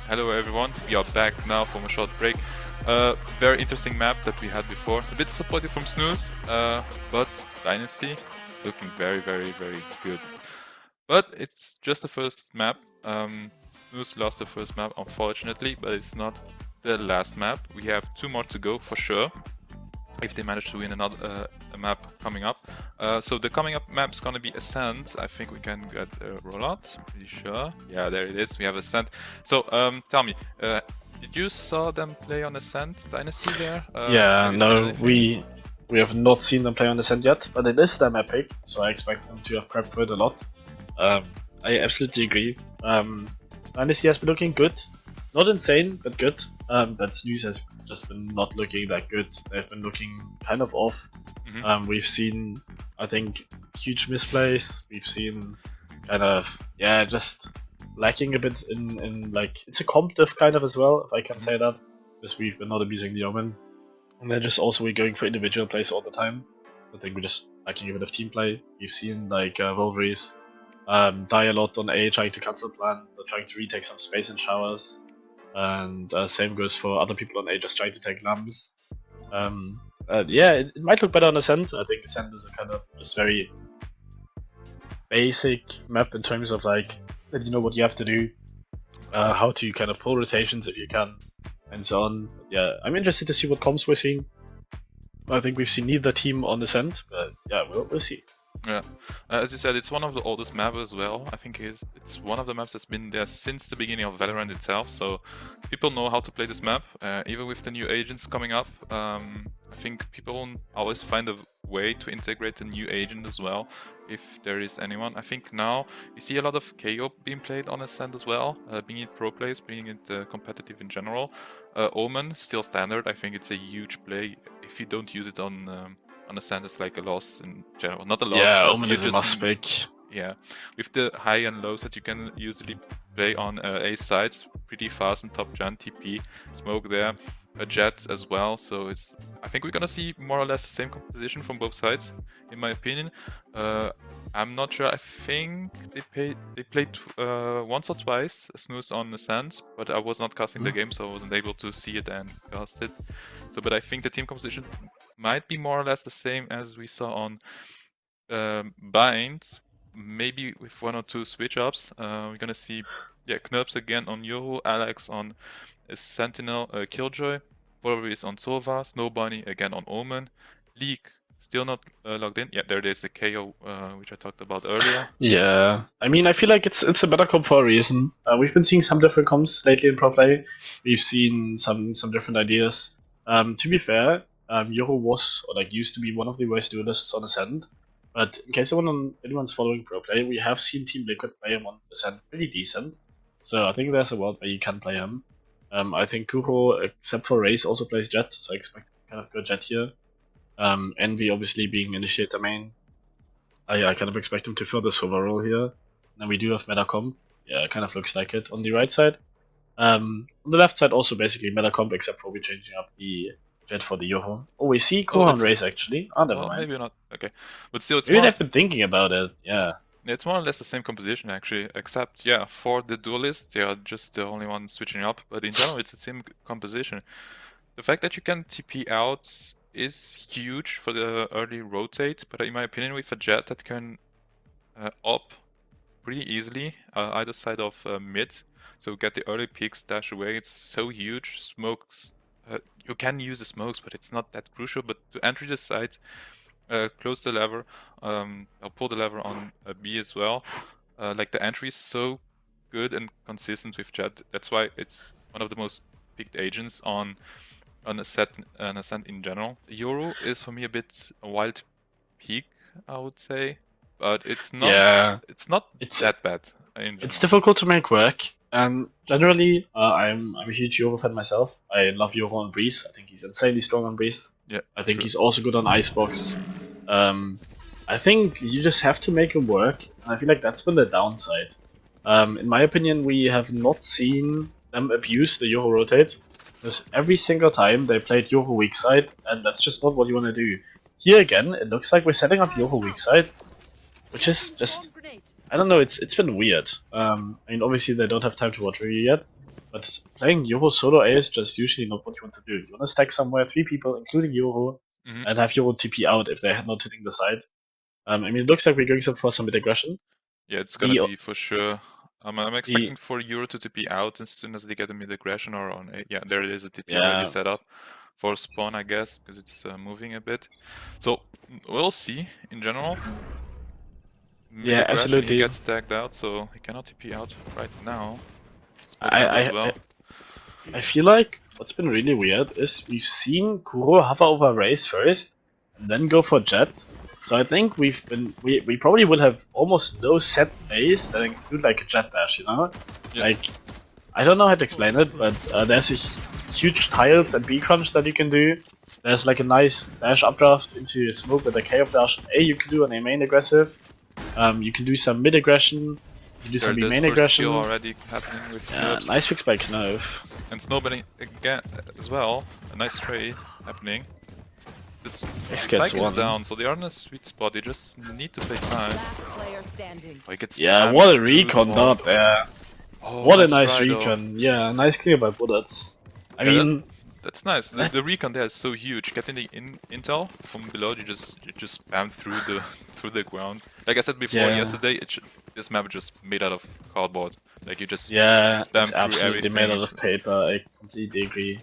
Hello everyone, we are back now from a short break. Very interesting map that we had before. A bit disappointed from Snooze, but Dynasty looking very good. But it's just the first map. Snooze lost the first map unfortunately, but it's not the last map. We have 2 more to go for sure, if they manage to win another a map coming up. So the coming up map is gonna be Ascent. I think we can get a rollout, pretty sure. Yeah, there it is, we have Ascent. So tell me, did you saw them play on Ascent Dynasty there? Yeah, Have you seen no, anything? we have not seen them play on Ascent yet, but it is them epic, so I expect them to have prepped for it a lot. I absolutely agree. Dynasty has been looking good. Not insane, but good. But Snooze has just been not looking that good. They've been looking kind of off. We've seen, I think, huge misplays. We've seen kind of, yeah, just lacking a bit in like, it's a comp diff kind of as well, if I can say that, because we've been not abusing the Omen. And they're just also going for individual plays all the time. I think we're just lacking a bit of team play. We've seen like Wolverines die a lot on A, trying to cancel plan, they're trying to retake some space in showers, and same goes for other people on A, just trying to take lambs. Yeah, it might look better on Ascent. I think Ascent is a kind of just very basic map in terms of like that you know what you have to do, how to kind of pull rotations if you can, and so on. Yeah, I'm interested to see what comps we're seeing. I think we've seen neither team on Ascent, but yeah, we'll see. Yeah, as you said, it's one of the oldest maps as well. I think it's one of the maps that's been there since the beginning of Valorant itself, so people know how to play this map. Even with the new agents coming up, I think people always find a way to integrate a new agent as well, if there is anyone. I think now you see a lot of KO being played on Ascent as well, being it pro plays, being it competitive in general. Omen, still standard. I think it's a huge play. If you don't use it on Ascent, it's like a loss in general. Not a loss, Yeah, but Omen you is a just must pick. yeah, with the high and lows that you can usually play on A side, pretty fast and top gen TP, smoke there, a jet as well. So it's, I think we're gonna see more or less the same composition from both sides, in my opinion. I'm not sure. I think they played once or twice Snooze on Ascent, but I was not casting the game, so I wasn't able to see it and cast it. So, but I think the team composition might be more or less the same as we saw on Bind, maybe with 1 or 2 switch ups. We're gonna see Knurps again on Yoru, Alex on Sentinel, Killjoy, Wolverines on Sova, Snow Bunny again on Omen, Leak still not logged in. Yeah, there it is, the KO, which I talked about earlier. Yeah, I mean, I feel like it's a better comp for a reason. We've been seeing some different comps lately in pro play. We've seen some different ideas. To be fair, Yoru was, or like used to be, one of the worst duelists on Ascent. But in case anyone's following pro play, we have seen Team Liquid play him on Ascent pretty decent. So I think there's a world where you can play him. I think Kuro, except for Raze, also plays Jet, so I expect kind of go Jet here. Envy obviously being Initiator main. I kind of expect him to fill this overall here. And we do have meta comp. Yeah, it kind of looks like it on the right side. On the left side, also basically meta comp, except for we're changing up the Jet for the Yoho. Oh, we see Kohan Race actually. Oh, never mind. Maybe not. Okay, but still, it's Maybe more. they've been thinking about it. Yeah. It's more or less the same composition actually, except yeah, for the duelists they are just the only ones switching up, but in general it's the same composition. The fact that you can TP out is huge for the early rotate, but in my opinion with a jet that can op pretty easily either side of mid, so get the early picks, dash away, it's so huge. Smokes, you can use the smokes, but it's not that crucial, but to enter the site, close the lever, I'll pull the lever on B as well. Like the entry is so good and consistent with Jet. That's why it's one of the most picked agents on Ascent in general. Yoru is for me a bit a wild peak, I would say, but it's not. Yeah. It's that bad. It's difficult to make work. Generally, I'm a huge Yoru fan myself. I love Yoru on Breeze. I think he's insanely strong on Breeze. Yeah, I think he's also good on Icebox. I think you just have to make him work, and I feel like that's been the downside. In my opinion, we have not seen them abuse the Yoru rotate, because every single time they played Yoru weak side, and that's just not what you want to do. Here again, it looks like we're setting up Yoru weak side, which is just, I don't know, it's been weird. I mean, obviously they don't have time to watch review yet, but playing Euro solo A is just usually not what you want to do. You want to stack somewhere 3 people, including Euro, and have Euro TP out if they're not hitting the side. I mean, it looks like we're going for some mid aggression. Yeah, it's gonna be for sure. I'm expecting for Euro to TP out as soon as they get a mid aggression or on A. Yeah, there it is, a TP already set up for spawn, I guess, because it's moving a bit. So we'll see in general. Mid aggression, absolutely. he gets tagged out, so he cannot TP out right now. I feel like what's been really weird is we've seen Kuro hover over Raze first, and then go for Jet. So I think we probably will have almost no set plays that include like a Jet dash, you know? Yeah. Like, I don't know how to explain it, but there's a huge tiles and B crunch that you can do. There's like a nice dash updraft into smoke with a KO dash and A you can do on a main aggressive. You can do some mid aggression. You can do some B main aggression. Already happening with nice fix by Knove. And snowballing again as well. A nice trade happening. This spike is down, so they are in a sweet spot. They just need to play time. What a recon dot there. What a nice recon. Though. Yeah, nice clear by bullets. I mean, that's nice. The recon there is so huge. Getting the intel from below, you just spam through the ground. Like I said before yesterday, this map is just made out of cardboard. Like you just spam it's through absolutely everything. Made out of paper. I completely agree.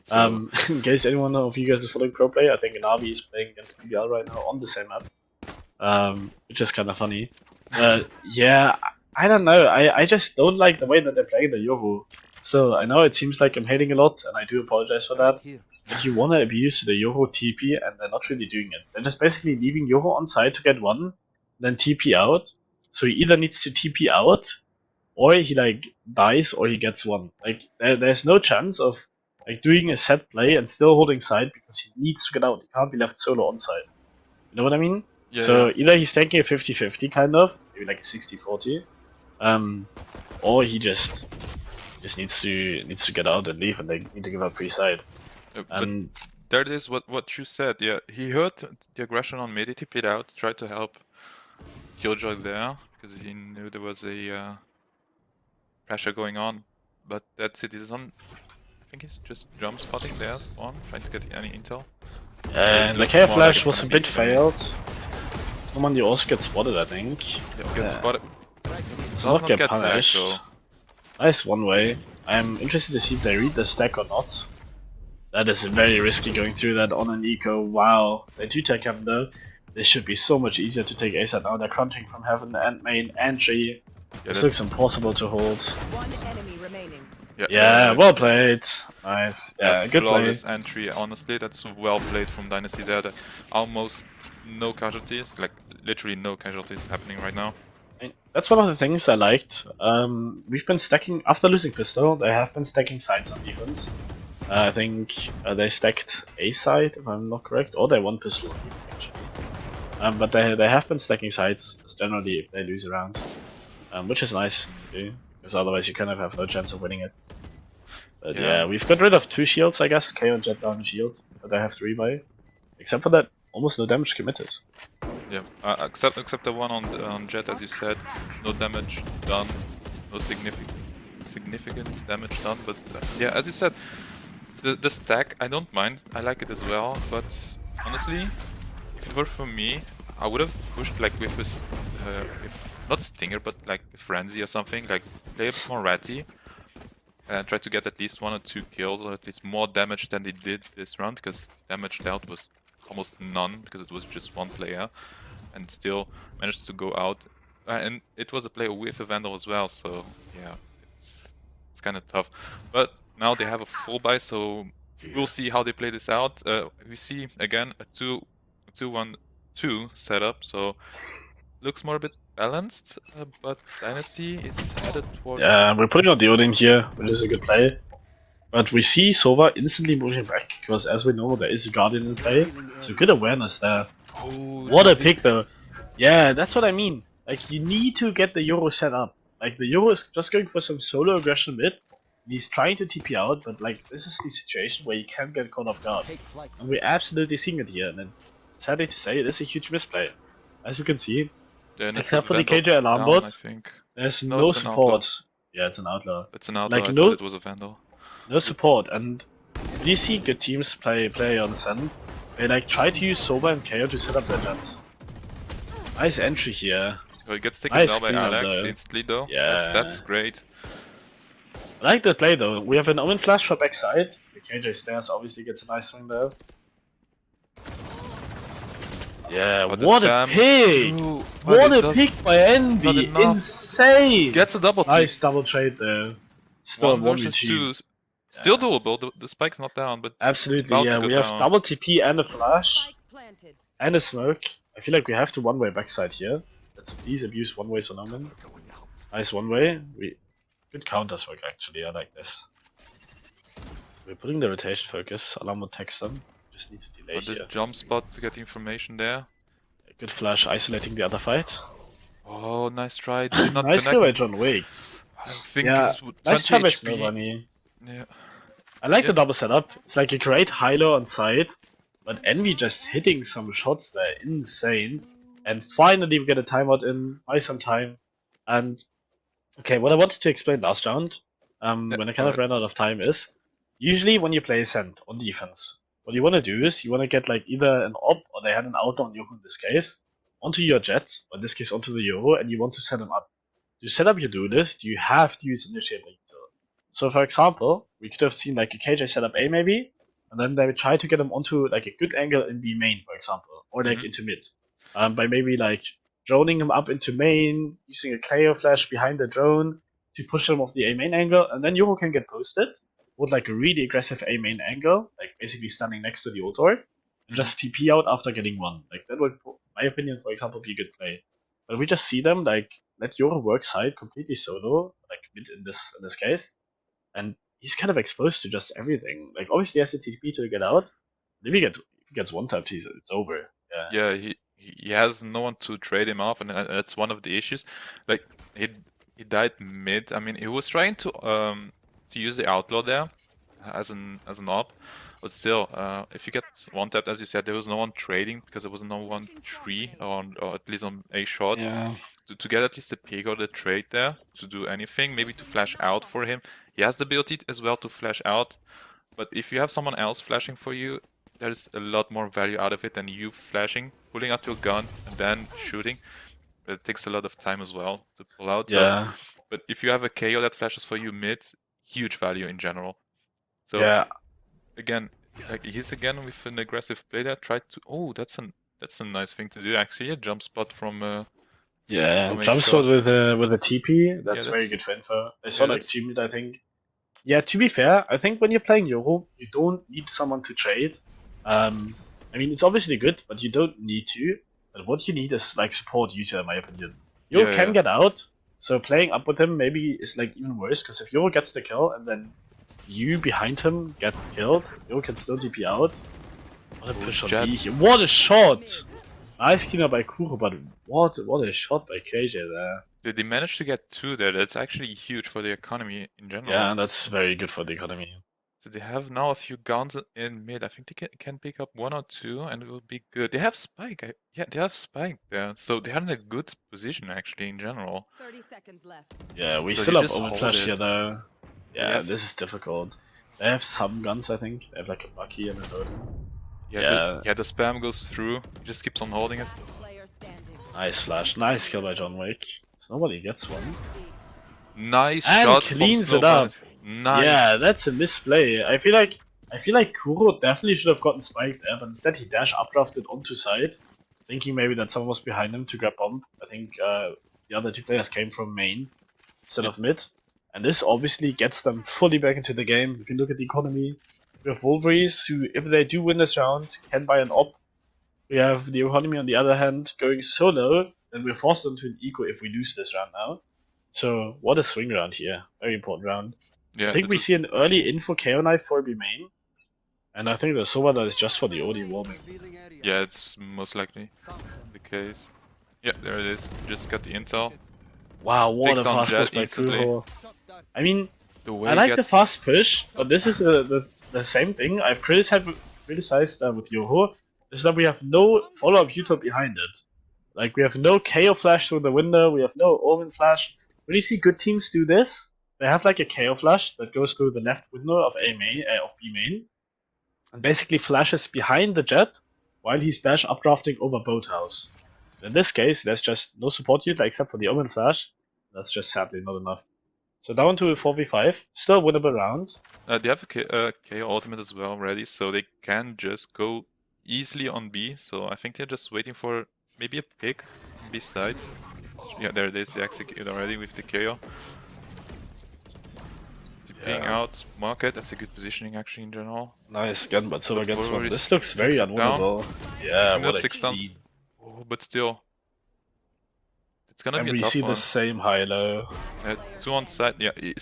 So, in case anyone of you guys is following pro play, I think Navi is playing against PBL right now on the same map, which is kind of funny. Yeah, I don't know. I just don't like the way that they're playing the Yoru. So I know it seems like I'm hating a lot, and I do apologize for that. But you want to abuse the Yoru TP, and they're not really doing it. They're just basically leaving Yoru on side to get one, then TP out. So he either needs to TP out, or he like dies, or he gets one. Like there's no chance of like doing a set play and still holding side because he needs to get out. He can't be left solo on side. You know what I mean? Yeah, so either he's taking a 50-50 kind of, maybe like a 60-40, or he just needs to get out and leave, and they need to give up free side. But there it is. What you said. Yeah, he heard the aggression on mid. He TP'd out, tried to help Killjoy there because he knew there was a pressure going on. But that's it. He's on. I think he's just jump spotting there, spawn, trying to get any intel. And the KF flash was a bit failed. Someone you also get spotted, I think. Yeah, get spotted. Does not get punished. Nice one way. I'm interested to see if they read the stack or not. That is very risky going through that on an eco. Wow. They do take heaven though. This should be so much easier to take ASAT now. They're crunching from heaven and main and tree. This looks impossible to hold. One enemy remaining. Yeah, well played. Nice. Yeah, good play. Flawless entry. Honestly, that's well played from Dynasty there. That almost no casualties, like literally no casualties happening right now. That's one of the things I liked. We've been stacking, after losing pistol, they have been stacking sides on defense. I think they stacked A side, if I'm not correct, or they won pistol on defense actually. But they have been stacking sides, generally, if they lose a round. Which is nice to do, because otherwise you kind of have no chance of winning it. But yeah, we've got rid of 2 shields, I guess. KO and Jet down shield, but they have 3 by. Except for that, almost no damage committed. Yeah, except the one on Jet, as you said. No damage done, no significant damage done. But yeah, as you said, the stack, I don't mind. I like it as well. But honestly, if it were for me, I would have pushed like with this, not Stinger, but like Frenzy or something. Like play a bit more ratty. And try to get at least 1 or 2 kills, or at least more damage than they did this round, because damage dealt was almost none, because it was just 1 player, and still managed to go out. And it was a player with a Vandal as well, so yeah, it's kind of tough. But now they have a full buy, so we'll see how they play this out. We see again a 2-1-2 setup, so looks more a bit balanced, but Dynasty is headed towards... Yeah, we're putting out the Odin here, which is a good play. But we see Sova instantly moving back, because as we know, there is a Guardian in play. So good awareness there. Oh, what a pick though. Yeah, that's what I mean. Like, you need to get the Euro set up. Like, the Euro is just going for some solo aggression mid. He's trying to TP out, but like, this is the situation where you can't get caught off guard. And we're absolutely seeing it here, and then, sadly to say, it is a huge misplay. As you can see, except for the KJ alarm bot, there's no support. Yeah, it's an outlaw. It's an outlaw. Like I no, thought it was a Vandal. no support. And when you see good teams play on Send, they like try to use Soba and KO to set up their jet. Nice entry here. Oh, he gets taken Nice down by clean up Alex though. instantly though. Yeah. That's great. I like that play though. We have an Omen flash for backside. The KJ stairs obviously gets a nice swing there. Yeah, But the what a spam pick! through, but What it a pick by Envy! enough. Insane! Gets a double Nice team. double trade there. Still 1 versus 2. Still doable. The spike's not down, but absolutely, about yeah. to go We have down. double TP and a flash and a smoke. I feel like we have to one-way backside here. Let's please abuse one-ways on Omen. Nice one-way. Good counters work actually. I like this. We're putting the rotation focus. Alarm will text them. Just need to delay The here. jump spot to get information there. Good flash isolating the other fight. Oh, nice try. Did not Nice connect. kill by John Wick. I think Yeah, it's nice 20 try by HP. Snow Bunny. Yeah. I like the Yeah. double setup. It's like a great high-low on side, but Envy just hitting some shots there, insane. And finally we get a timeout in, buy some time. And okay, what I wanted to explain last round, when I kind of ran out of time is, usually when you play Ascent on defense, what you want to do is you want to get like either an op, or they had an outlaw on Yoho in this case, onto your jet, or in this case onto the Yoho, and you want to set them up. To set up your duelist, you have to use initiate util. So for example, we could have seen like a KJ setup A maybe, and then they would try to get him onto like a good angle in B main, for example, or like into mid. By maybe like droning him up into main, using a Clayo flash behind the drone to push him off the A main angle, and then Yoho can get posted with like a really aggressive A main angle, like basically standing next to the Ultor, and just TP out after getting one. Like that would, in my opinion, for example, be a good play. But if we just see them like let Yoho work side completely solo, like mid in this case, and he's kind of exposed to just everything. Like obviously he has the TP to get out. If he gets one tapped, it's over. Yeah. Yeah, he has no one to trade him off, and that's one of the issues. Like he died mid. I mean, he was trying to use the outlaw there as an op, but still, if you get one tapped, as you said, there was no one trading because there was no one tree or at least on a shot. Yeah. To get at least a pick or the trade there to do anything, maybe to flash out for him. He has the ability as well to flash out, but if you have someone else flashing for you, there's a lot more value out of it than you flashing, pulling out your gun, and then shooting. It takes a lot of time as well to pull out. Yeah. So, but if you have a KO that flashes for you mid, huge value in general. So yeah. Again, like he's again with an aggressive play there. Tried to. Oh, that's a nice thing to do. Actually, a jump spot from. Yeah, from a jump shot. shot with a TP. That's Yeah, very good for info. I saw like that's- G-mid, I think. Yeah, to be fair, I think when you're playing Yoho, you don't need someone to trade. I mean, it's obviously good, but you don't need to. But what you need is like support user, in my opinion. Yoho can get out, so playing up with him maybe is like even worse, because if Yoho gets the kill and then you behind him gets killed, Yoho can still TP out. What a push on B here. What a shot! Nice clean up by Kuro, but what a shot by KJ there. They managed to get 2 there. That's actually huge for the economy in general. Yeah, that's very good for the economy. So they have now a few guns in mid. I think they can pick up 1 or 2 and it will be good. They have Spike. Yeah, they have Spike there. So they are in a good position actually in general. 30 seconds left. Yeah, we So still you have just Omen hold Flash it. here though. Yeah, Yeah. this is difficult. They have some guns, I think. They have like a Bucky and a Odin. Yeah, the spam goes through. He just keeps on holding it. Player standing. Nice flash. Nice kill by John Wick. So nobody gets one. Nice And shot cleans from it up. Nice. Yeah, that's a misplay. I feel like Kuro definitely should have gotten spiked there, but instead he dash updrafted onto side, thinking maybe that someone was behind him to grab bomb. I think the other 2 players came from main instead of mid. And this obviously gets them fully back into the game. You can look at the economy. We have Wolverines who, if they do win this round, can buy an op. We have the economy on the other hand going solo, and we're forced into an eco if we lose this round now. So what a swing round here. Very important round. Yeah, I think we see an early info KO knife for B main. And I think the Sobada is just for the OD warming. Yeah, it's most likely the case. Yeah, there it is. Just got the intel. Wow, what Takes a on fast Jet push by instantly. Kuro. I mean, The way I like he the gets fast push, but this is the same thing I've criticized with Yoho, is that we have no follow-up util behind it. Like, we have no KO flash through the window, we have no Omen flash. When you see good teams do this, they have like a KO flash that goes through the left window of B main, and basically flashes behind the Jet while he's dash updrafting over boat house. In this case, there's just no support unit except for the Omen flash. That's just sadly not enough. So down to a 4v5, still winnable round. They have a KO ultimate as well ready, so they can just go easily on B. So I think they're just waiting for maybe a pick on B side. Yeah, there it is. They execute already with the KO. TPing out market. That's a good positioning actually in general. Nice gun, but so against one. Furries This looks very takes it down. unwinnable. Yeah, Ended what up a 6 stuns. clean. Oh, but still, it's gonna And be a we tough see one. the same high-low. 2 on side. Yeah, he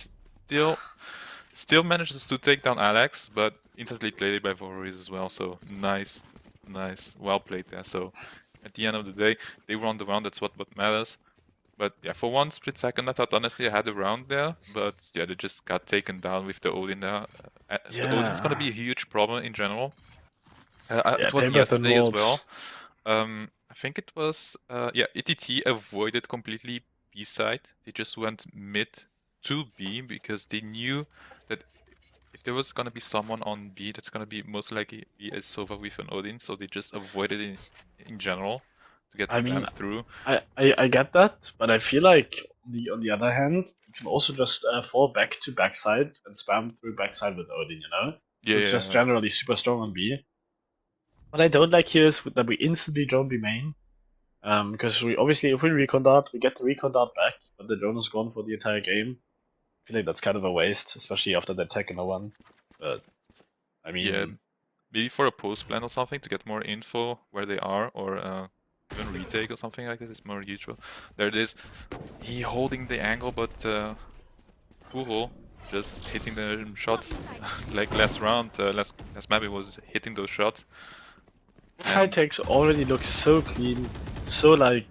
still manages to take down Alex, but instantly played by Voris as well. So nice, well played there. So at the end of the day, they won the round. That's what matters. But yeah, for one split second, I thought honestly I had a round there, but yeah, they just got taken down with the Odin there. The Odin's gonna be a huge problem in general. It was yesterday as well. I think it was yeah, ETT avoided completely B side. They just went mid to B because they knew that if there was gonna be someone on B, that's gonna be most likely be a Sova with an Odin, so they just avoided it in general to get I mean, spammed through. I get that, but I feel like on the other hand, you can also just fall back to backside and spam through backside with Odin, you know? Yeah, It's yeah, just generally super strong on B. What I don't like here is that we instantly drone B main. Because we obviously, if we recon dart, we get the recon dart back, but the drone is gone for the entire game. I feel like that's kind of a waste, especially after the attack in one. But I mean, yeah. Maybe for a post plan or something to get more info where they are, or even retake or something like that is more usual. There it is. He holding the angle, but Kuro just hitting the shots like last round. Last map he was hitting those shots. side takes already looks so clean, so like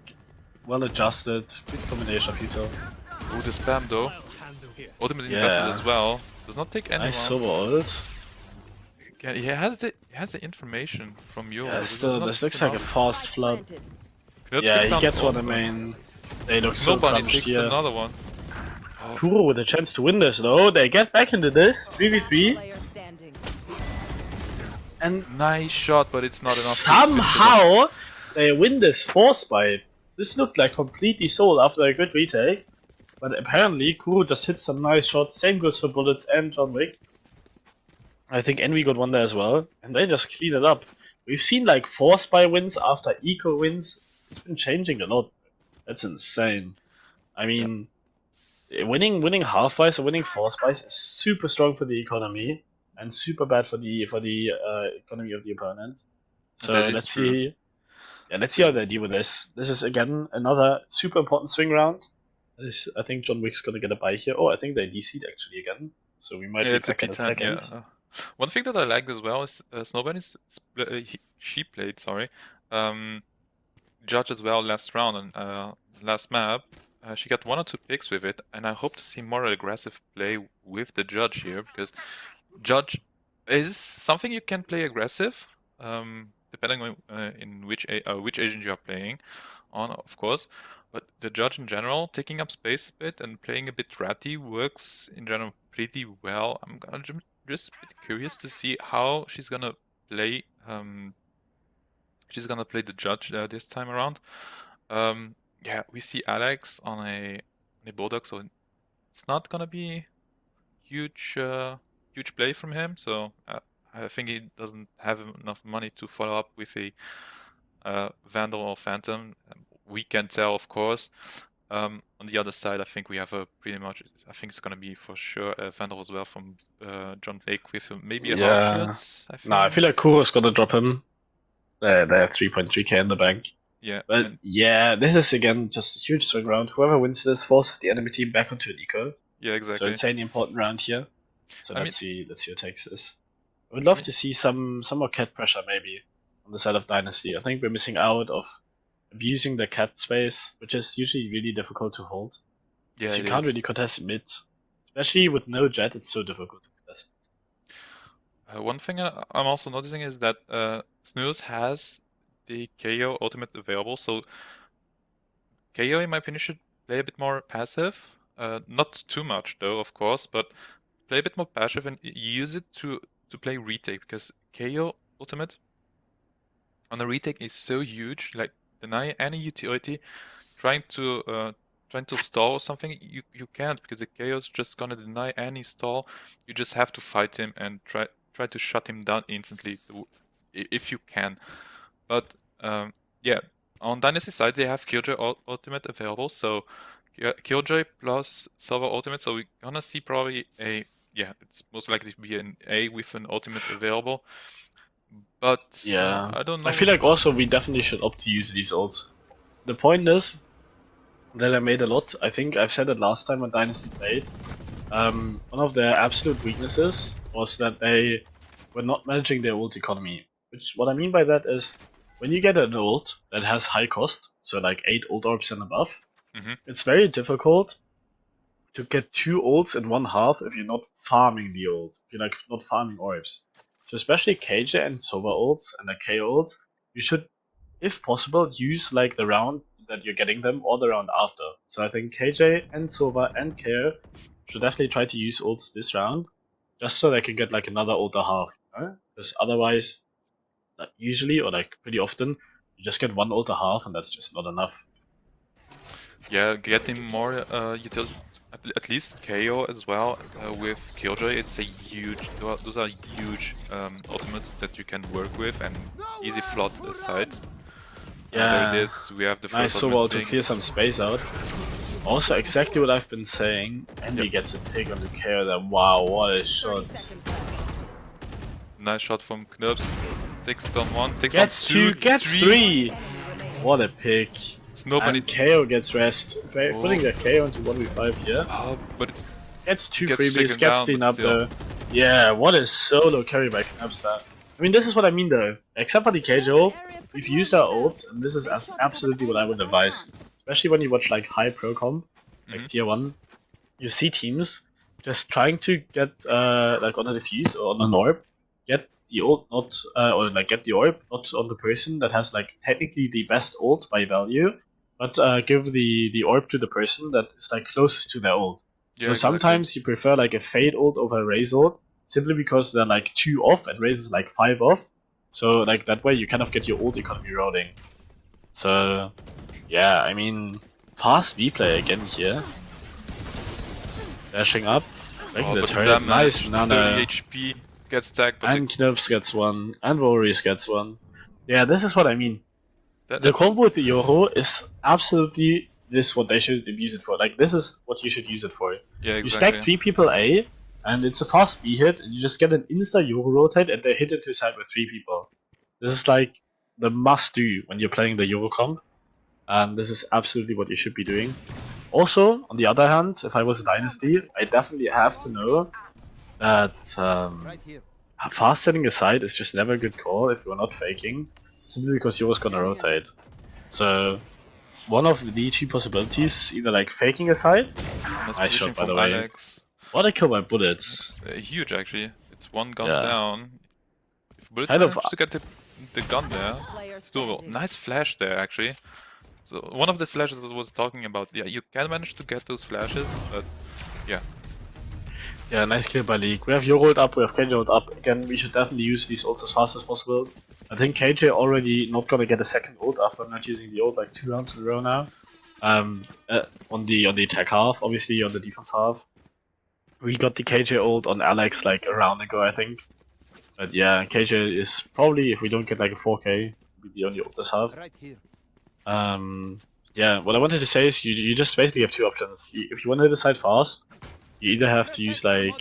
well adjusted. Good combination of Hito. Oh, the spam though. Ultimate Yeah. invested as well. Does not take anyone. Nice Sova ult. Yeah, he has the information from you. Yeah, still, this looks like a fast flood. Yeah, he gets one in main. They look so Nobody crunched takes here. another one. Kuro with a chance to win this though. They get back into this 3v3, Player standing. and Nice shot, but it's not enough. somehow they win this force fight. This looked like completely sold after a good retake, but apparently Kuro just hit some nice shots. Same goes for Bullets and John Wick. I think Envy got one there as well, and they just clean it up. We've seen like force buy wins after eco wins. It's been changing a lot. That's insane. I mean, winning half buys or winning force buys is super strong for the economy and super bad for the economy of the opponent. So That is let's true. see. Yeah, let's see how they deal with this. This is again another super important swing round. I think John Wick's gonna get a buy here. Oh, I think they DC'd actually again. So we might be It's a back in a P10, second. yeah. One thing that I liked as well is Snowban she played, sorry, Judge as well last round and last map. She got 1 or 2 picks with it, and I hope to see more aggressive play with the Judge here, because Judge is something you can play aggressive, depending on in which agent you are playing on, of course. But the Judge in general, taking up space a bit and playing a bit ratty works in general pretty well. I'm just a bit curious to see how she's gonna play. She's gonna play the Judge this time around. Yeah, we see Alex on a Bulldog, so it's not gonna be huge play from him. So I think he doesn't have enough money to follow up with a Vandal or Phantom. We can tell, of course. On the other side, I think we have a pretty much. I think it's gonna be for sure a Vandal as well from John Blake with maybe a half shields. I think. Nah, I feel like Kuro's gonna drop him. They have 3.3k in the bank. Yeah. But yeah, this is again just a huge swing round. Whoever wins this forces the enemy team back onto an eco. Yeah, exactly. So insanely important round here. So I let's see who takes this. I would love to see some more cat pressure maybe on the side of Dynasty. I think we're missing out of abusing the cat space, which is usually really difficult to hold. Yeah, So you can't really contest mid. Especially with no jet, it's so difficult to contest. One thing I'm also noticing is that Snooze has the KO ultimate available, so KO in my opinion should play a bit more passive. Not too much though, of course, but play a bit more passive and use it to play retake, because KO ultimate on a retake is so huge. Like deny any utility, trying to stall or something, you can't, because the KO is just gonna deny any stall. You just have to fight him and try to shut him down instantly if you can. But yeah, on Dynasty side they have Killjoy ultimate available, so Killjoy plus Silver ultimate. So we're gonna see probably it's most likely to be an A with an ultimate available. But Yeah, I don't know. I feel like also we definitely should opt to use these ults. The point is that I made a lot. I think I've said it last time when Dynasty played. One of their absolute weaknesses was that they were not managing their ult economy. Which, what I mean by that is, when you get an ult that has high cost, so like 8 ult orbs and above, it's very difficult to get 2 ults in one half if you're not farming the ult, if you're like not farming orbs. So especially KJ and Sova ults and the K ults, you should, if possible, use like the round that you're getting them or the round after. So I think KJ and Sova and KO should definitely try to use ults this round, just so they can get like another ult a half. Because otherwise, like, usually or like pretty often, you just get one ult a half and that's just not enough. Yeah, getting more utils, at least KO as well with Killjoy. It's a huge, those are huge ultimates that you can work with, and easy float aside. Yeah, there it is. We have the nice first so well ultimate to clear some space out. Also, exactly what I've been saying. Andy gets a pick on the KO. That wow, what a 30 shot! seconds left. Nice shot from Knubs. Takes down one, takes Gets down two, two, gets three. three. Enemy remaining. What a pick! It's nobody. And KO gets rest. Putting the KO into 1v5 here. But it's Gets two Gets freebies, taken gets down, cleaned but up still. though. Yeah, what a solo carry by Knubs that. I mean, this is what I mean though. Except for the KJ ult, we've used our ults, and this is absolutely what I would advise. Especially when you watch like high pro comp, like tier 1. You see teams just trying to get like on a defuse or on an orb, get the ult not or like get the orb not on the person that has like technically the best ult by value, but give the orb to the person that is like closest to their ult. yeah, So sometimes you prefer like a Fade ult over a Raze ult, simply because they're like 2 off and Raze is like 5 off. So like that way you kind of get your ult economy rolling. So yeah, I mean, fast V play again here. Dashing up, breaking the but turret, damage, nice 30 Nana, HP gets tagged, but and Knubs gets one, and Warriors gets one. Yeah, this is what I mean. The that's combo with the Yoho is absolutely this what they should use it for. Like, this is what you should use it for. yeah, You stack exactly. 3 people A, and it's a fast B hit, and you just get an insta Yoho rotate, and they hit into side with 3 people. This is like the must do when you're playing the Yoho comp, and this is absolutely what you should be doing. Also, on the other hand, if I was a Dynasty, I definitely have to know that fast setting aside is just never a good call if you're not faking, simply because you're always gonna rotate. So, one of the 2 possibilities is either like faking aside. Nice Nice position shot, by the from way. Alex. What a kill by bullets. Huge, actually. It's one gun Yeah. down. If Bullets Kind of- managed to get the gun there, Player it's doable. standing. Nice flash there, actually. So one of the flashes I was talking about, yeah, you can manage to get those flashes, but yeah. Yeah, nice kill by League. We have your ult up, we have KJ ult up. Again, we should definitely use these ults as fast as possible. I think KJ already not gonna get a second ult after not using the ult like 2 rounds in a row now. On the attack half, obviously on the defense half. We got the KJ ult on Alex like a round ago, I think. But yeah, KJ is probably, if we don't get like a 4K, be the only ult this half. Yeah, what I wanted to say is you just basically have 2 options. If you want to decide fast, you either have to use like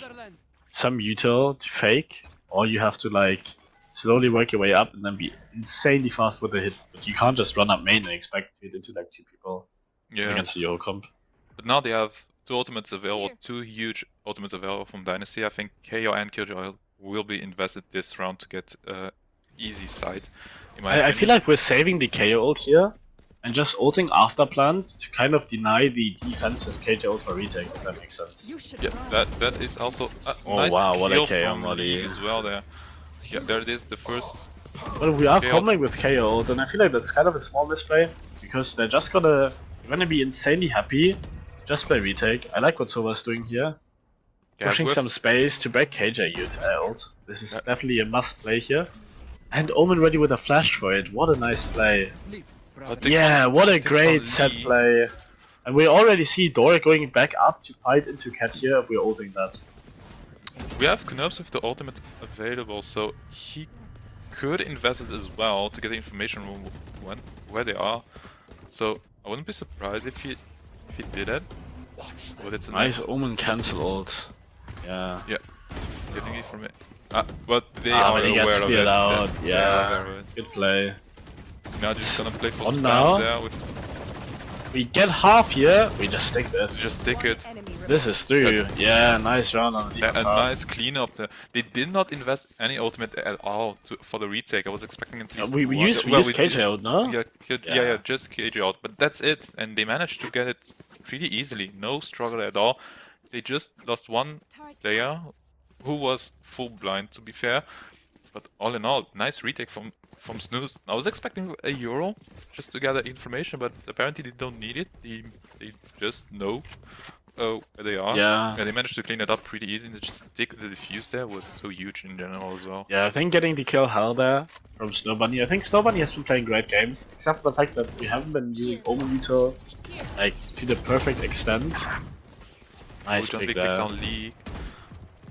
some util to fake, or you have to like slowly work your way up and then be insanely fast with the hit. But you can't just run up main and expect to hit into like 2 people Yeah. against the Yoho comp. But now they have 2 ultimates available, 2 huge ultimates available from Dynasty. I think KO and Killjoy will be invested this round to get easy side. In my I opinion. feel like we're saving the KO ult here and just ulting after plant to kind of deny the defensive KJ ult for retake, if that makes sense. Yeah, that is also a Oh, nice wow, what a kill KO from molly. Lee as well there. Yeah, there it is, the first. But we are KO. comboing with KO ult, and I feel like that's kind of a small misplay because they're gonna be insanely happy Just play retake. I like what Sova's doing here. Yeah, Pushing with some space to break KJ ult. This is Yeah. definitely a must play here. And Omen ready with a flash for it. What a nice play. Yeah, what a great set play. And we already see Dora going back up to fight into Cat here if we're ulting that. We have Knobs with the ultimate available, so he could invest it as well to get the information on where they are. So I wouldn't be surprised if he did it. But it's a Nice nice Omen cancel ult. Yeah. getting it from it. But they Ah, are but he aware gets of cleared it. out. They are aware Yeah. of it. Good play. Now just gonna play for On spam now. there with We get half here. We just stick this. just stick it. This is through. Yeah, nice round on the A defense half. nice cleanup there. They did not invest any ultimate at all for the retake. I was expecting at least We one. use Well, we KJ did- out, no? Yeah, just KJ out. But that's it. And they managed to get it pretty easily. No struggle at all. They just lost one player who was full blind, to be fair. But all in all, nice retake from Snooze. I was expecting a Euro just to gather information, but apparently they don't need it. They just know where they are. Yeah. They managed to clean it up pretty easy. And just stick the defuse there was so huge in general as well. Yeah, I think getting the kill hell there from Snow Bunny. I think Snow Bunny has been playing great games, except for the fact that we haven't been using Omen Util like to the perfect extent. Nice Jump pick big picks there. on League.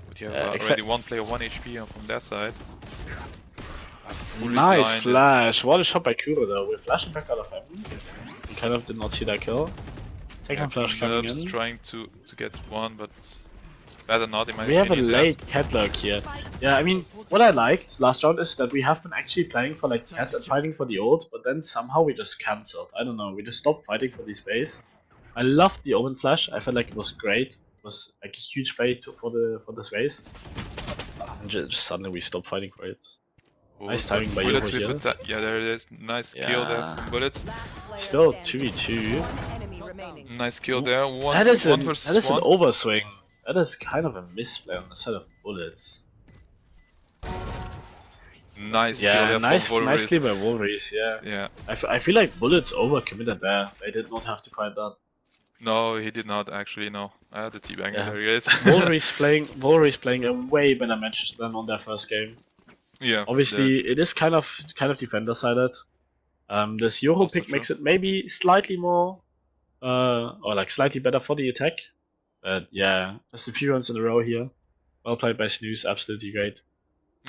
But you have Yeah, already one player, 1 HP from their side. Fully Nice blinded. flash. What a shot by Kuro though. We're flashing back out of heaven. We kind of did not see that kill. Second flash coming Nerves in. trying to get one, but better not in my We have a opinion there. late cat lurk here. Yeah, I mean, what I liked last round is that we have been actually playing for like cat and fighting for the ult, but then somehow we just cancelled. I don't know, we just stopped fighting for this base. I loved the Omen flash. I felt like it was great. It was like a huge play for the space. And just suddenly we stopped fighting for it. Nice timing by Bullets Yoho with here. yeah, there it is. Nice kill there Yeah. from Bullets. Still 2v2. Nice kill there. One That is one an versus one. overswing. That is kind of a misplay on the set of bullets. Nice kill Yeah, there nice, from nice Wolverine. clear by Wolverine, yeah. Yeah. I feel like bullets overcommitted there. They did not have to fight that. No, he did not actually. No, the teabanger. Yeah. There he is. Wolverine's playing a way better match than on their first game. Yeah. Obviously, it is kind of defender sided. This Yoho Also pick true. makes it maybe slightly more, or like slightly better for the attack. But yeah, just a few runs in a row here. Well played by Snooze, absolutely great.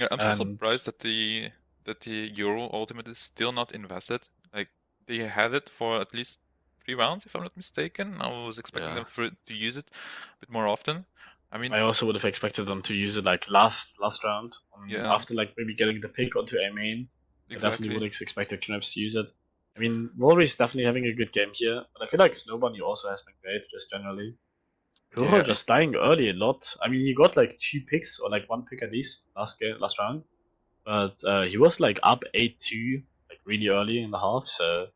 Yeah, I'm so And- surprised that the Euro ultimate is still not invested. Like they had it for at least 3 rounds, if I'm not mistaken. I was expecting Yeah. them to use it a bit more often. I mean, I also would have expected them to use it like last round. Yeah. After like maybe getting the pick onto A main. I definitely exactly. would have expected Knaps to use it. I mean, Wolverine's definitely having a good game here, but I feel like Snow Bunny also has been great, just generally. Kuro Yeah. just dying early a lot. I mean, he got like 2 picks, or like 1 pick at least, last round. But he was like up 8-2, like really early in the half, so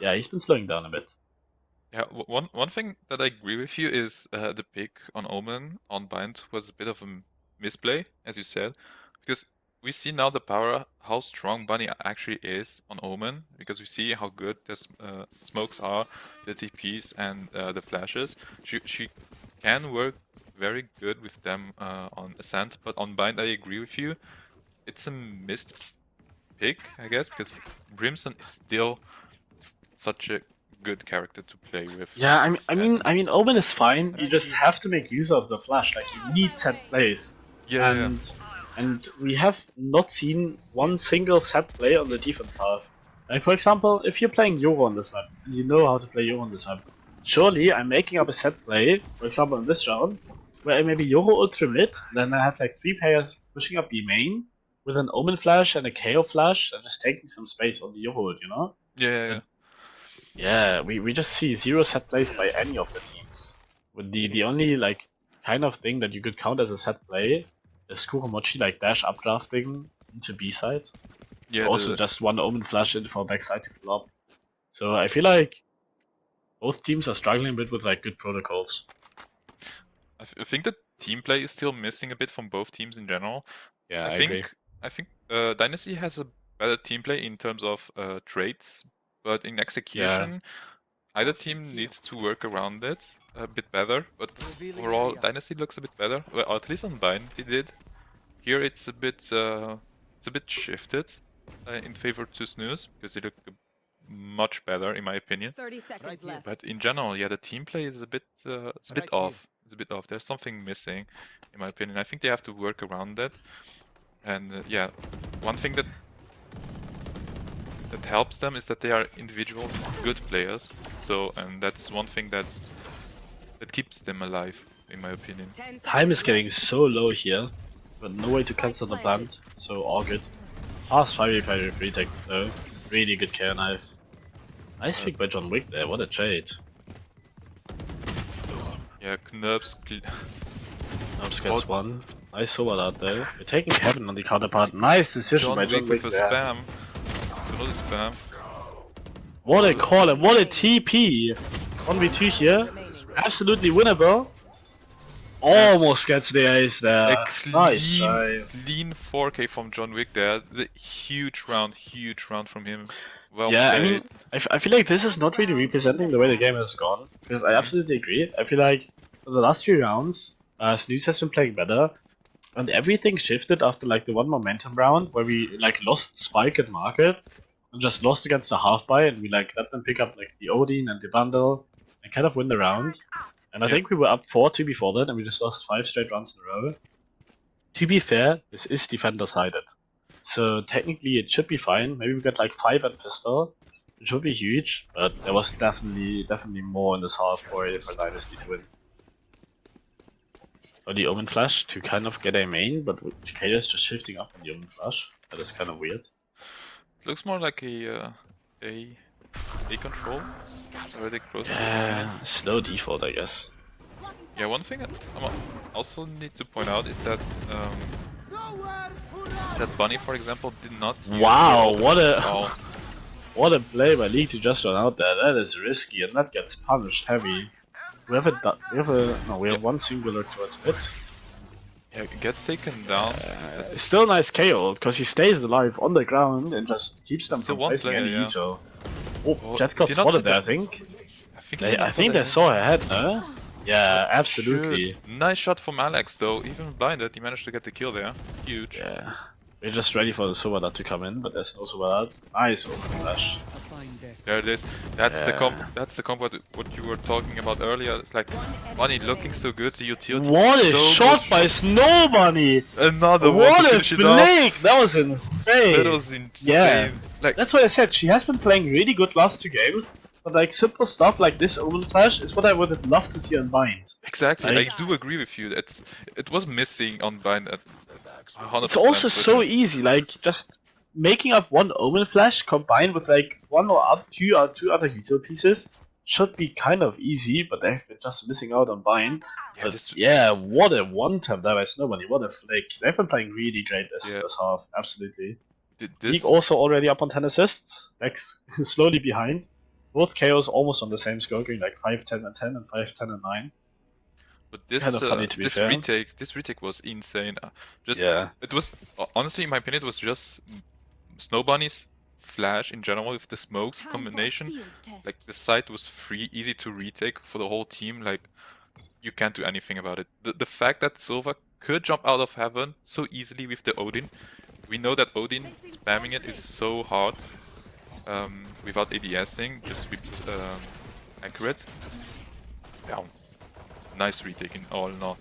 yeah, he's been slowing down a bit. Yeah, one thing that I agree with you is the pick on Omen on Bind was a bit of a misplay, as you said, because we see now the power, how strong Bunny actually is on Omen, because we see how good the smokes are, the TPs and the flashes. She can work very good with them on Ascent, but on Bind I agree with you. It's a missed pick, I guess, because Brimson is still such a good character to play with. Yeah, I mean, Omen is fine. You just have to make use of the flash. Like you need set plays. Yeah, And we have not seen one single set play on the defense half. Like for example, if you're playing Yoru on this map, and you know how to play Yoru on this map, surely I'm making up a set play, for example in this round, where I maybe Yoru ultra mid, then I have like 3 players pushing up the main with an Omen flash and a KO flash and just taking some space on the Yoru ult, you know? yeah. Yeah, we just see 0 set plays by any of the teams. With the only like kind of thing that you could count as a set play is Kuromochi like dash updrafting into B side. Yeah, Also just one Omen flash in for backside to flop. So I feel like both teams are struggling a bit with like good protocols. I think the team play is still missing a bit from both teams in general. Yeah, I think Dynasty has a better team play in terms of traits, but in execution, Either team needs to work around it a bit better, but overall Dynasty looks a bit better. Well, at least on Bind they did. Here it's a bit shifted in favor to Snooze because they look much better in my opinion. 30 seconds left. But in general, yeah, the team play is a bit off. It's a bit off. There's something missing, in my opinion. I think they have to work around that. And yeah, one thing that helps them is that they are individual good players. So, and that's one thing that keeps them alive, in my opinion. 10 Time is seconds getting so low here, but no way to cancel the plant, so all good. Fast 5v5 retake though. Really good KO knife. Nice pick by John Wick there, what a trade. Yeah, Knurps. Knobs gets one. Nice solo out there. We're taking Kevin on the counterpart. Nice decision John by Wick John Wick with a there. spam. Another spam. What a call and what a TP! 1v2 here. remaining. Absolutely winnable. Almost gets the ace there. A Nice try. clean 4K from John Wick there. The huge round from him. Well Yeah, I played. mean, I feel like this is not really representing the way the game has gone. Because I absolutely agree. I feel like for the last few rounds, Snooze has been playing better. And everything shifted after like the one momentum round where we like lost Spike and Market. And just lost against the half buy and we like let them pick up like the Odin and the bundle and kind of win the round. And I Yeah. think we were up 4-2 before that and we just lost 5 straight rounds in a row. To be fair, this is defender sided. So technically it should be fine. Maybe we got like 5 at pistol, which would be huge, but there was definitely more in this half for Dynasty to win. Or the Omen Flash to kind of get a main, but Cicada is just shifting up on the Omen Flash. That is kind of weird. Looks more like a control. It's already close. Yeah, slow default, I guess. Yeah, one thing I also need to point out is that that Bunny, for example, did not. use Wow, the what a ball. what a play by League to just run out there. That is risky, and that gets punished heavy. We have one singular towards mid. Yeah, it gets taken down. Still nice KO because he stays alive on the ground and just keeps them Still from one placing player, any yeah. Ito. Oh, Oh, Jet got did not spotted see there, I that. think. I think, I think they saw her head, no? Yeah, absolutely. Sure. Nice shot from Alex, though. Even blinded, he managed to get the kill there. Huge. Yeah. We're just ready for the Sobadat to come in, but there's no Sobadat. Nice open flash. There it is. That's the comp. Yeah. That's the comp. What you were talking about earlier. It's like Bunny looking so good. The utility. What a so shot good by Snow Bunny! Another one What to a finish it off. flick! That was insane! That was insane. Yeah. Like That's why I said she has been playing really good last 2 games, but like simple stuff like this Omen Flash is what I would have loved to see on Bind. exactly. Like- I do agree with you. It was missing on Bind. It's 100%. It's also so certain. easy, like just making up one Omen Flash combined with like one or two other util pieces should be kind of easy, but they've been just missing out on Bind. Yeah, But this, yeah, what a one-time there by Snowbunny, what a flick. They've been playing really great this half, absolutely. League this also already up on 10 assists, Dex slowly behind. Both KOs almost on the same score, going like 5, 10, and 10, and 5, 10, and 9. But this Kinda funny, to be this fair. retake was insane. Just Yeah. it was honestly, in my opinion, it was just Snow Bunny's flash in general with the smokes combination. Like the site was free, easy to retake for the whole team. Like you can't do anything about it. The fact that Silva could jump out of heaven so easily with the Odin. We know that Odin spamming it is so hard without ADSing, just to be accurate. Down. Nice retake in all in all.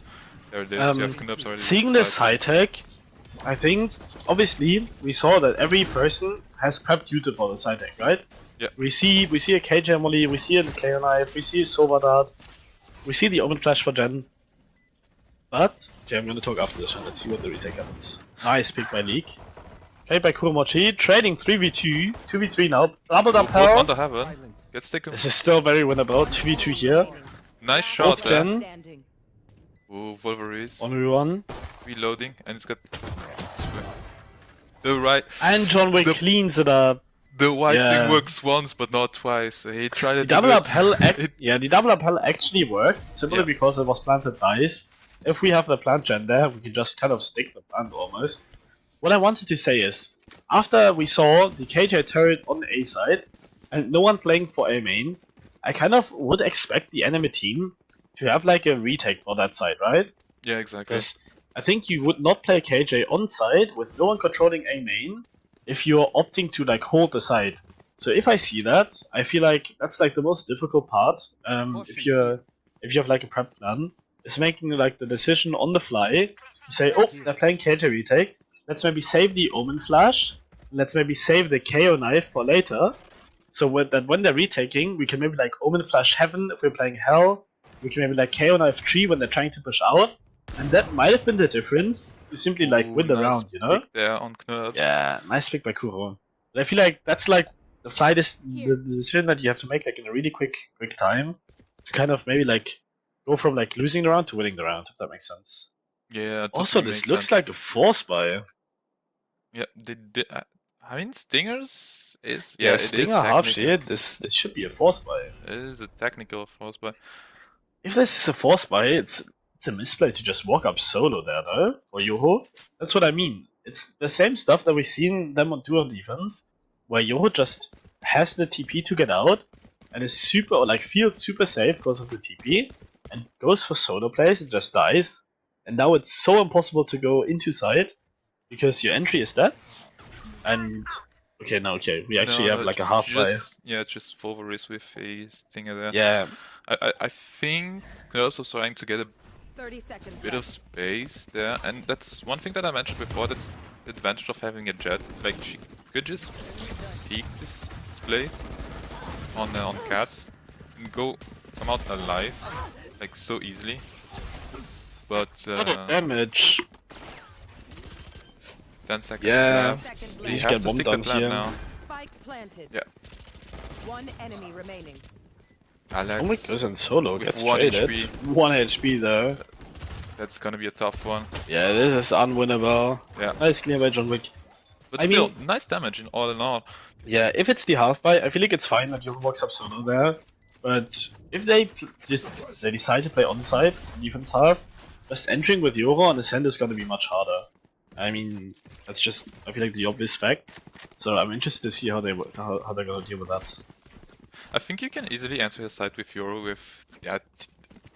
There it is. You have Knubs already. Seeing this high tech, I think obviously we saw that every person has prepped YouTube for the side tech, right? Yeah. We see a KJ Molly, we see a KO knife, we see a Sobadat, we see the Omen Flash for Jen. But okay, I'm gonna talk after this one. Let's see what the retake happens. Nice pick by League. Played by Kuromochi, trading 3v2, 2v3 now. Doubled up Both hell. under heaven. Gets taken. This is still very winnable. 2v2 here. Nice shot Both there. Jen. Standing. Ooh, Wolverines 1v1. reloading, and it's got the right. And John Wick The- cleans it up. The white Yeah. swing works once, but not twice. He tried The it. double up hell, It- the double up hell actually worked simply Yeah. because it was planted dice. If we have the plant gen there, we can just kind of stick the plant almost. What I wanted to say is, after we saw the KJ turret on the A side and no one playing for A main, I kind of would expect the enemy team to have like a retake for that side, right? Yeah, exactly. Because I think you would not play KJ on side with no one controlling A main if you're opting to like hold the side. So if I see that, I feel like that's like the most difficult part. If you have like a prep plan, is making like the decision on the fly to say, oh, they're playing KJ retake. Let's maybe save the Omen flash. Let's maybe save the KO knife for later. So when they're retaking, we can maybe like Omen flash Heaven if we're playing Hell. We can maybe like KO knife Tree when they're trying to push out. And that might have been the difference to simply like win the nice round, you know? pick there on Knurps. Yeah, nice pick by Kuro. But I feel like that's like the the decision that you have to make like in a really quick time to kind of maybe like go from like losing the round to winning the round, if that makes sense. Yeah. Also, totally this makes looks sense. like a force buy. Yeah, they did. I mean, Stingers is Yeah, it is Stinger half technical. shield. This should be a force buy. It is a technical force, but If this is a force buy, it's a misplay to just walk up solo there, though, for Yoho. That's what I mean. It's the same stuff that we've seen them do on defense, where Yoho just has the TP to get out, and is super, or like feels super safe because of the TP, and goes for solo plays and just dies. And now it's so impossible to go into side, because your entry is dead. And, okay, we actually have like a half buy. Just Wolverine with a Stinger there. Yeah, I think Knurps was trying to get a 30 seconds bit of left. space there, and that's one thing that I mentioned before. That's the advantage of having a Jet. Like she could just peek this place on Cat and come out alive like so easily. But what a damage. 10 seconds Yeah, left. They They have have to to stick stick the the plan plan here. now. Spike planted. Yeah. One enemy remaining. Alex, Omik goes in solo, with gets 1 traded. HP. 1 HP though. That's gonna be a tough one. Yeah, this is unwinnable. Yeah. Nice clear by John Wick. But I still, mean- nice damage in all in all. Yeah, if it's the half buy, I feel like it's fine that Yoho walks up solo there. But if they they decide to play onside, defense half, just entering with Yoho on his hand is gonna be much harder. I mean, that's just, I feel like, the obvious fact. So I'm interested to see how they're gonna deal with that. I think you can easily enter a side with Euro with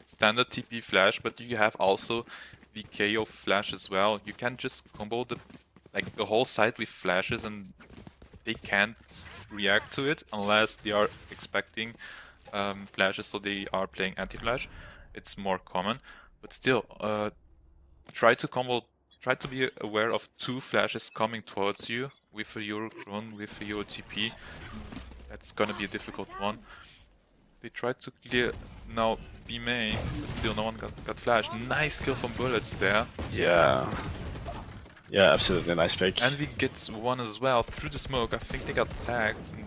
standard TP flash, but you have also the KO flash as well. You can just combo the whole side with flashes, and they can't react to it unless they are expecting flashes, so they are playing anti-flash. It's more common, but still, try to be aware of 2 flashes coming towards you with a Euro Clone, with a Euro TP. That's gonna be a difficult one. They tried to clear now B main, but still no one got flashed. Nice kill from Bullets there. Yeah. Yeah, absolutely nice pick. Envy gets one as well through the smoke. I think they got tagged. And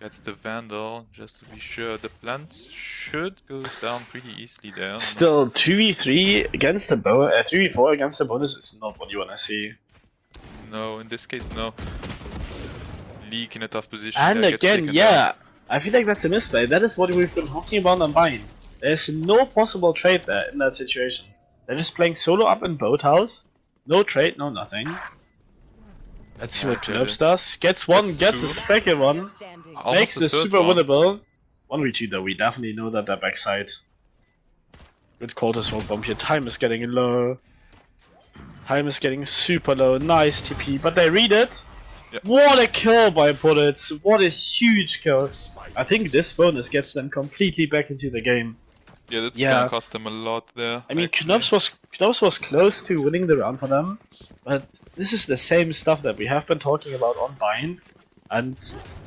gets the Vandal, just to be sure. The plant should go down pretty easily there. Still, 2v3 against the 3v4 against the bonus is not what you wanna see. No, in this case, no. Leak in a tough position. And there, gets again, taken yeah, down. I feel like that's a misplay. That is what we've been talking about on Vine. There's no possible trade there in that situation. They're just playing solo up in Boathouse. No trade, no nothing. Let's see what Yeah, Knurps does. Gets one, Gets gets a 2. second one. Standing. Almost Makes the this third super one. winnable. 1v2 though, we definitely know that they're backside. Good call to smoke bomb here. Time is getting low. Time is getting super low. Nice TP, but they read it. Yep. What a kill by Bullets. What a huge kill. I think this bonus gets them completely back into the game. Yeah, that's Yeah. gonna cost them a lot there. I mean, actually. Knops was close to winning the round for them, but this is the same stuff that we have been talking about on Bind, and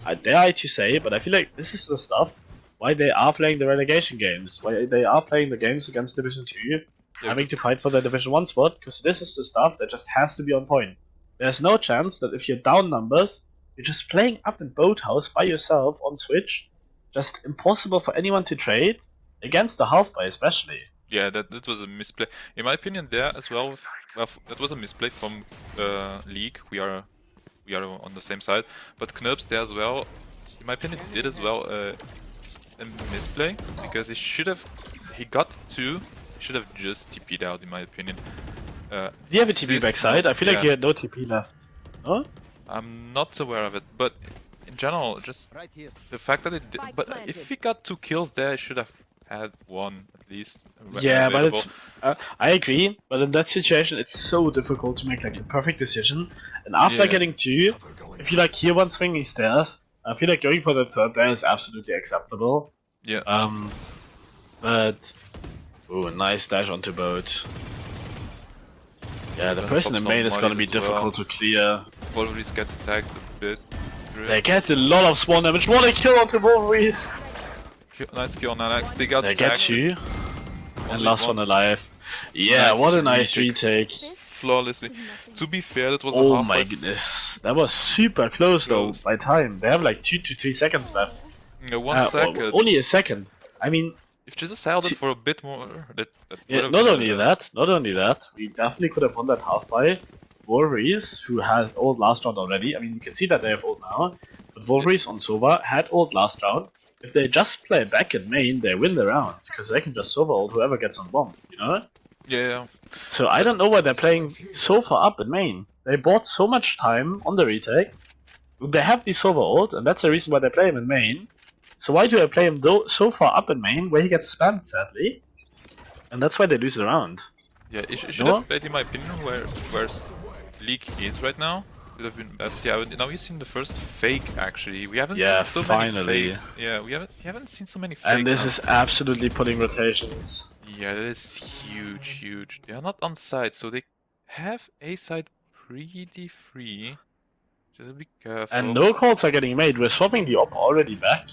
I dare to say, but I feel like this is the stuff why they are playing the relegation games, why they are playing the games against Division 2, Yeah, having because- to fight for the Division 1 spot, because this is the stuff that just has to be on point. There's no chance that if you're down numbers, you're just playing up in Boathouse by yourself on Switch, just impossible for anyone to trade, against the half buy especially. Yeah, that was a misplay. In my opinion, there as well. That was a misplay from League. We are on the same side, but Knurps there as well. In my opinion, did as well a misplay because he got 2. He should have just TP'd out. In my opinion. Do you have a TP This- backside? I feel like yeah. you had no TP left. No? I'm not aware of it, but in general, just the fact that it did, Spike but planted. if he got 2 kills there, he should have had 1 at least. Yeah, but available. it's. I agree, but in that situation, it's so difficult to make like the perfect decision. And after Yeah. getting 2, if you like hear one swinging stairs, I feel like going for the third there is absolutely acceptable. Yeah. But ooh, nice dash onto boat. Yeah, the Gonna person pop in some main is gonna be mollies as well. difficult to clear. Wolverines gets tagged a bit. They get a lot of spawn damage. What a kill onto Wolverines! Nice kill on Alex. They got They tagged. get 2. And Only last one alive. Yeah, Nice what a nice retake. retake. Flawlessly. To be fair, that was a Oh half my life. goodness. That was super close though Close. by time. They have like 2 to 3 seconds left. Yeah, 1 second. Only a second. I mean, If Jesus held it See- for a bit more, that yeah, would have not been only that, we definitely could have won that half by Wolverines, who has ult last round already. I mean, you can see that they have ult now, but Wolverines on Sova had ult last round. If they just play back in main, they win the round, because they can just Sova ult whoever gets on bomb, you know? Yeah. So I don't know why they're playing so far up in main. They bought so much time on the retake. They have the Sova ult, and that's the reason why they play him in main. So why do I play him so far up in main, where he gets spammed, sadly? And that's why they lose the round. Yeah, it should No? have played, in my opinion, where League is right now. Would have been best. Yeah, now we've seen the first fake. Actually, we haven't Yeah, seen so finally. many fakes. Yeah, we haven't seen so many fakes. And this now. is absolutely putting rotations. Yeah, that is huge, huge. They are not on site, so they have A side pretty free. Just be careful. And no calls are getting made. We're swapping the op already back.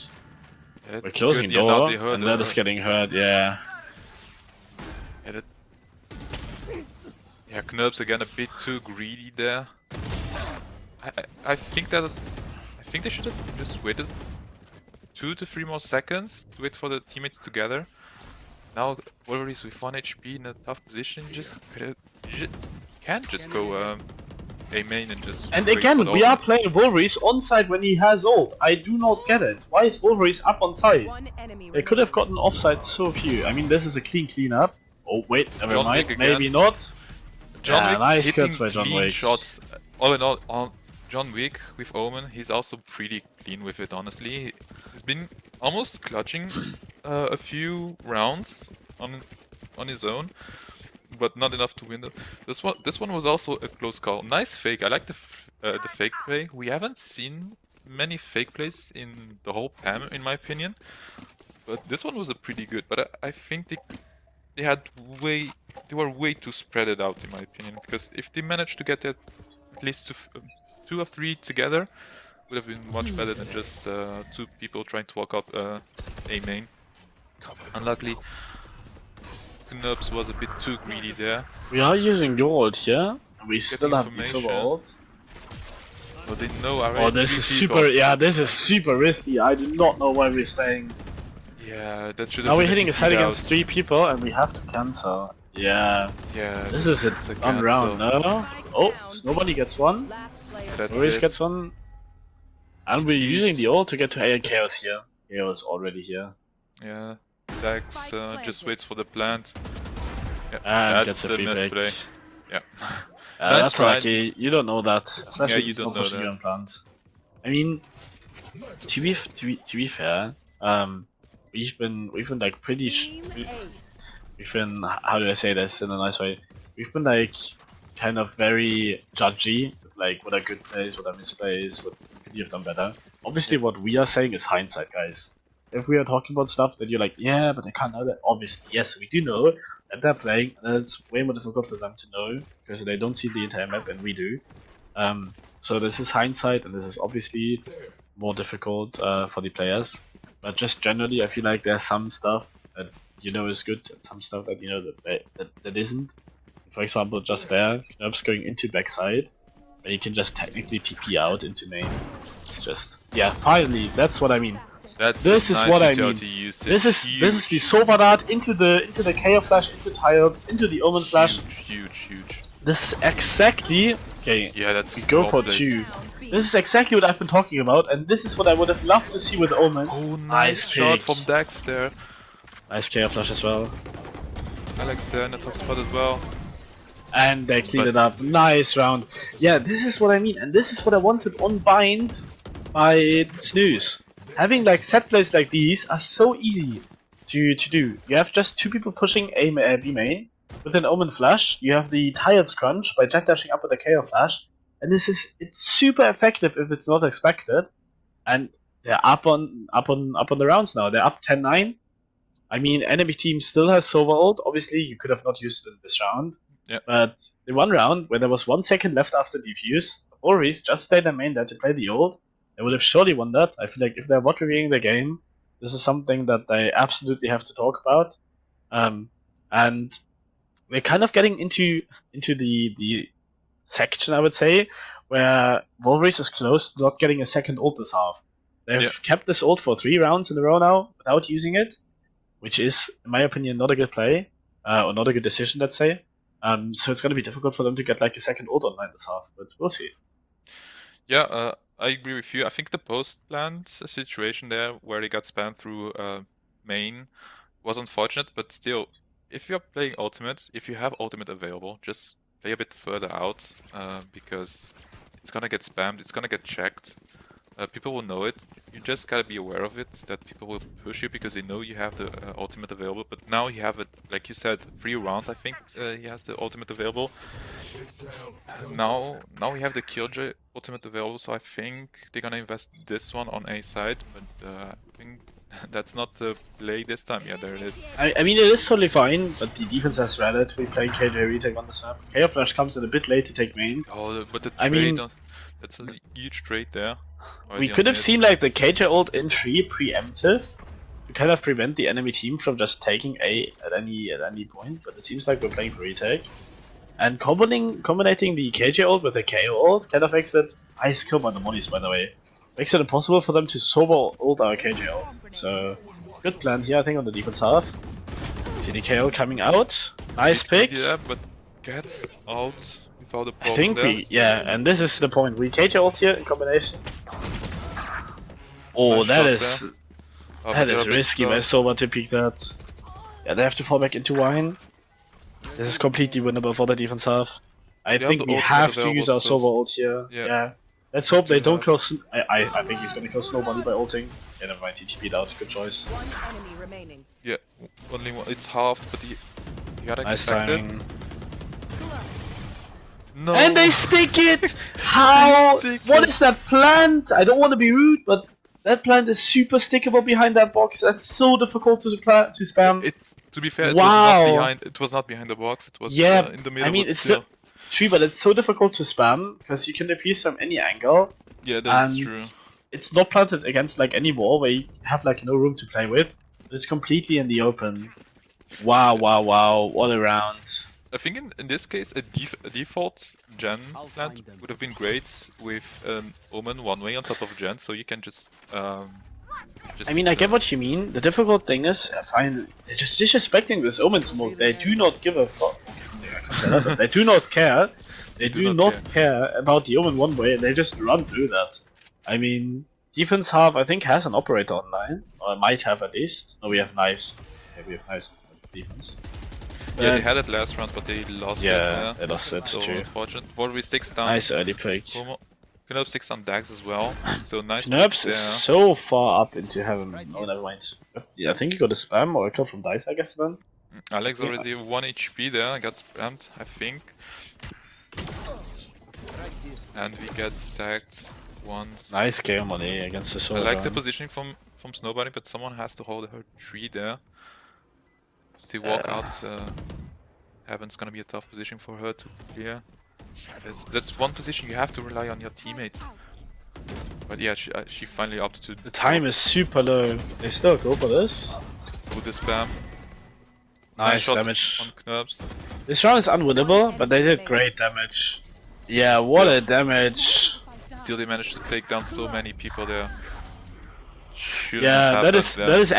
Yeah, We're it's closing good. Yeah, now door, they heard and that her. is getting hurt, yeah. Yeah, Knurps again a bit too greedy there. I think they should have just waited 2 to 3 more seconds to wait for the teammates to gather. Now Wolverines with 1 HP in a tough position can't just go A main and just. And wait again, for the we are open. playing Wolverines on side when he has ult. I do not get it. Why is Wolverines up on side? One enemy They could have remaining. gotten offside so few. I mean, this is a clean up. Oh wait, never John mind. Wick Maybe again. not. John Yeah, Wick nice hitting cuts by John clean Wick. shots. All in all, on John Wick with Omen, he's also pretty clean with it. Honestly, he's been almost clutching a few rounds on his own, but not enough to win it. This one was also a close call. Nice fake. I like the fake play. We haven't seen many fake plays in the whole PAM, in my opinion, but this one was a pretty good. But I think they were way too spread it out, in my opinion, because if they managed to get at least 2 or 3 together, would have been much better than just 2 people trying to walk up A main. Unluckily, Knurps was a bit too greedy there. We are using your ult here. And we still have the silver information. ult. But they know already. Oh, this 3 is people. super. Yeah, this is super risky. I do not know why we're staying. Yeah, that should have Now we're been hitting a TP'd side against out. 3 people, and we have to cancel. Yeah, Yeah, this is a it's a done round, cancel. no? Oh, nobody gets one. Last player. That's Boris it. gets one. And we're GG's. using the ult to get to A Chaos here. Chaos already here. Yeah, Dax just waits for the plant. Yeah, And that's gets a the free pick. misplay. Yeah. That's try. lucky. You don't know that, especially Yeah, if you it's don't not know pushing that. you on plant. I mean, to be fair, we've been like pretty. Team ace. We've been, how do I say this in a nice way? We've been like kind of very judgy with like what are good plays, what are misplays, what could you have done better. Obviously, what we are saying is hindsight, guys. If we are talking about stuff that you're like, yeah, but I can't know that. Obviously, yes, we do know that they're playing, and it's way more difficult for them to know because they don't see the entire map, and we do. So this is hindsight, and this is obviously more difficult for the players. But just generally, I feel like there's some stuff that you know is good, and some stuff that you know that isn't. For example, just there, Knurps going into backside, and you can just technically TP out into main. It's just, yeah, finally, that's what I mean. That's This a is nice what I utility mean. usage. This is the Sova dart into the KO flash, into tiles, into the Omen flash. Huge. This is exactly, okay, Yeah, that's. we go well for played. 2. This is exactly what I've been talking about, and this is what I would have loved to see with Omen. Oh, Nice nice shot pick. from Dax there. Nice KO flash as well. Alex there in the top spot as well. And they cleaned But- it up. Nice round. Yeah, this is what I mean, and this is what I wanted on Bind by Snooze. Having like set plays like these are so easy to do. You have just two people pushing B main with an Omen flash. You have the tired scrunch by jet dashing up with a KO flash, and it's super effective if it's not expected. And they're up on the rounds now. They're up 10-9. I mean, enemy team still has Sova ult. Obviously, you could have not used it in this round. Yeah. But in one round, where there was 1 second left after defuse, the Boris just stayed in main there to play the ult. They would have surely won that. I feel like if they're bot reviewing the game, this is something that they absolutely have to talk about. And we're kind of getting into the section, I would say, where Wolverine is close to not getting a second ult this half. They've kept this ult for 3 rounds in a row now without using it, which is, in my opinion, not a good play, or not a good decision, let's say. So it's going to be difficult for them to get like a second ult online this half, but we'll see. Yeah, I agree with you. I think the post-plant situation there, where they got spammed through main, was unfortunate, but still, if you're playing ultimate, if you have ultimate available, just play a bit further out, because it's gonna get spammed, it's gonna get checked. People will know it. You just gotta be aware of it, that people will push you because they know you have the ultimate available. But now you have it, like you said, 3 rounds, I think he has the ultimate available. Now we have the Killjoy ultimate available, so I think they're gonna invest this one on A side, but I think that's not the play this time. Yeah, there it is. I mean, it is totally fine, but the defense has rather to be playing KJ retake on the snap. KO Flash comes in a bit late to take main. Oh, but the trade, I mean, that's a huge trade there. we could have seen like the KJ ult in 3 preemptive to kind of prevent the enemy team from just taking A at any point, but it seems like we're playing for retake. And combinating the KJ ult with the KO ult kind of makes it nice kill by the Mollies, by the way. Makes it impossible for them to solo ult our KJ ult. So good plan here, I think, on the defense half. See the KO coming out. Nice pick. Yeah, but gets out without a problem. I think there. and this is the point. We KJ ult here in combination. Oh, Nice that shot is there. Oh, that but is they're a bit risky slow. by Sova to pick that. Yeah, they have to fall back into wine. This is completely winnable for the defense half. I They have think the we ultimate have to available, use our so Sova ult here. yeah. Yeah. Let's hope they do don't have- kill. I think he's gonna kill Snowbunny by ulting. Yeah, never mind. He TP'd out. Good choice. One enemy remaining. Yeah, only one. It's halved, but you gotta Nice expect it. timing. No. And they stick it! How? They stick What it. is that plant? I don't want to be rude, but that plant is super stickable behind that box. That's so difficult to spam. To be fair, Wow. it was not behind the box. It was Yeah, in the middle. I mean, but it's still. true, but it's so difficult to spam because you can defuse from any angle. Yeah, that's and true. It's not planted against like any wall where you have like no room to play with. It's completely in the open. Wow, wow, wow! What a round! I think in this case, a default gen plant would have been great with an Omen one way on top of gen, so you can just. I mean, I get what you mean. The difficult thing is, fine, they're just disrespecting this Omen smoke. They do not give a fuck. They do not care. They do not care about the Omen one way, and they just run through that. I mean, defense half, I think, has an operator online, or might have at least. No, we have knives. Okay, we have knives defense. Yeah, they had it last round, but they lost it. Yeah, they lost it, So true. unfortunate. Vorvi sticks down. Nice early pick. Knurp sticks on Dags as well. So nice. Knurps there. is so far up into heaven. Oh, never mind. Yeah, I think he got a spam or a kill from Dice, I guess, then. Alex already 1 HP there, got spammed, I think. And we get tagged once. Nice game on A against the Solar. I like the positioning from Snowbunny, but someone has to hold her tree there. If they walk out, Heaven's gonna be a tough position for her to clear. That's one position you have to rely on your teammate. But yeah, she finally opted to. The time is super low. They still go for this. With the spam. Nice shot damage. on Knurps. This round is unwinnable, but they did great damage. Yeah, what a damage. Still, they managed to take down so many people there. Shouldn't Yeah, have that happened is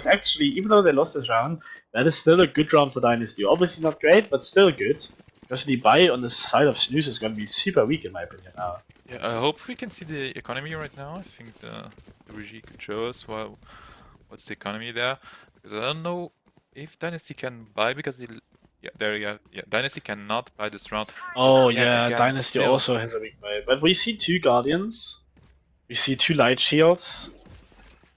actually even though they lost this round, that is still a good round for Dynasty. Obviously not great, but still good. Because the buy on the side of Snooze is gonna be super weak in my opinion now. Yeah, I hope we can see the economy right now. I think the Regie could show us what's the economy there. Because I don't know if Dynasty can buy because Dynasty cannot buy this round. Oh Yeah, yeah, again, Dynasty still. also has a weak buy. But we see 2 Guardians. We see 2 light shields.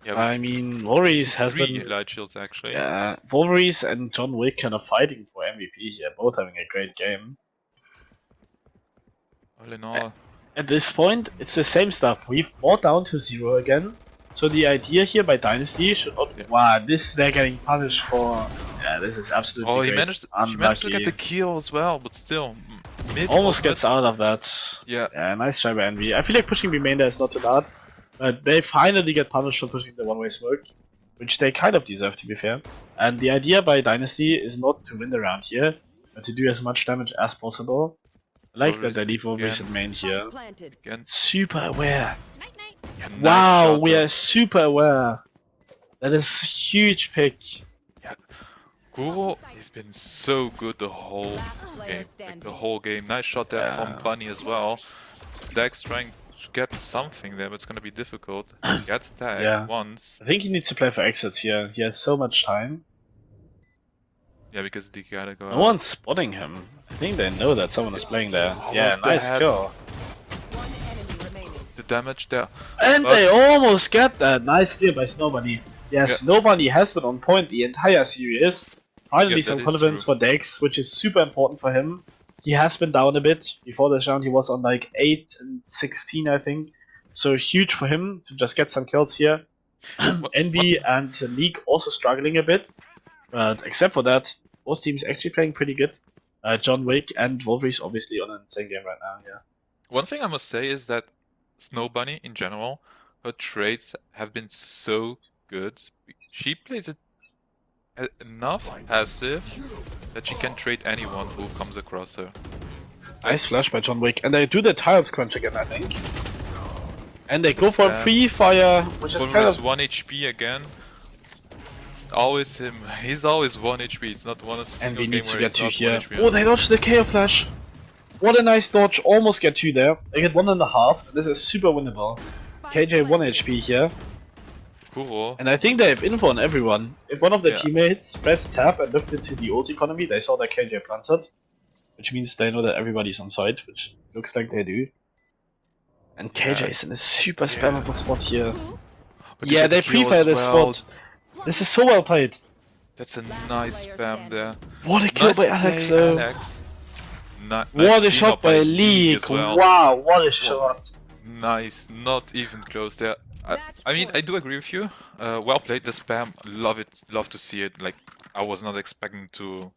Yeah, I mean, Wolverines has 3 been. light shields actually. Yeah, Wolverines and John Wick kind of fighting for MVP here, both having a great game. All in all, At this point, it's the same stuff. We've brought down to 0 again. So the idea here by Dynasty should not. Yeah. Wow, this they're getting punished for. Yeah, this is absolutely oh, great. he managed to get the kill as well, but still, mid Almost ultimate. gets out of that. Yeah. Yeah, nice try by Envy. I feel like pushing B main there is not too bad. But they finally get punished for pushing the one-way smoke, which they kind of deserve, to be fair. And the idea by Dynasty is not to win the round here, but to do as much damage as possible. I like that they leave Wolverines in main here. Planted. Again. Super aware. Yeah, nice Wow, shot, we though. are super aware. That is a huge pick. Kuro has been so good the whole game. Like, the whole game. Nice shot there from Bunny as well. Dex trying to get something there, but it's gonna be difficult. Gets tagged once. I think he needs to play for exits here. He has so much time. Yeah, because they gotta go No out. one's spotting him. I think they know that someone is playing there. Yeah, nice kill. One enemy remaining. The damage there. And they almost get that. Nice clear by Snowbunny. Yeah, Yeah. Snowbunny has been on point the entire series. Finally Yeah, some that is confidence true. for Dex, which is super important for him. He has been down a bit. Before this round he was on like 8 and 16 I think. So huge for him to just get some kills here. Envy and League also struggling a bit. But except for that, both teams actually playing pretty good. John Wick and Wolverines obviously on an insane game right now, yeah. One thing I must say is that Snow Bunny in general, her trades have been so good. She plays it enough passive that she can trade anyone who comes across her. Nice flash by John Wick. And they do the tiles crunch again, I think. And they go for a pre-fire, which is kind Wolverine's of... 1 HP again. It's always him. He's always 1 HP. It's not one single Envy game needs to where get he's 2 not 1 here. HP. Oh, they dodged the KO flash. What a nice dodge. Almost get 2 there. They get 1.5. This is super winnable. KJ 1 HP here. Cool. And I think they have info on everyone. If one of their teammates pressed tab and looked into the ult economy, they saw that KJ planted. Which means they know that everybody's on site, which looks like they do. And KJ is in a super spammable spot here. But you Yeah, get the they kill pre-fire as this well. spot. This is so well played. That's a nice spam there. What a kill Nice by Alex play, though. Alex. Nice What a clean shot up by League League. as well. Wow, what a shot. Nice, not even close there. I mean, I do agree with you. Well played. The spam, love to see it. Like, I was not expecting to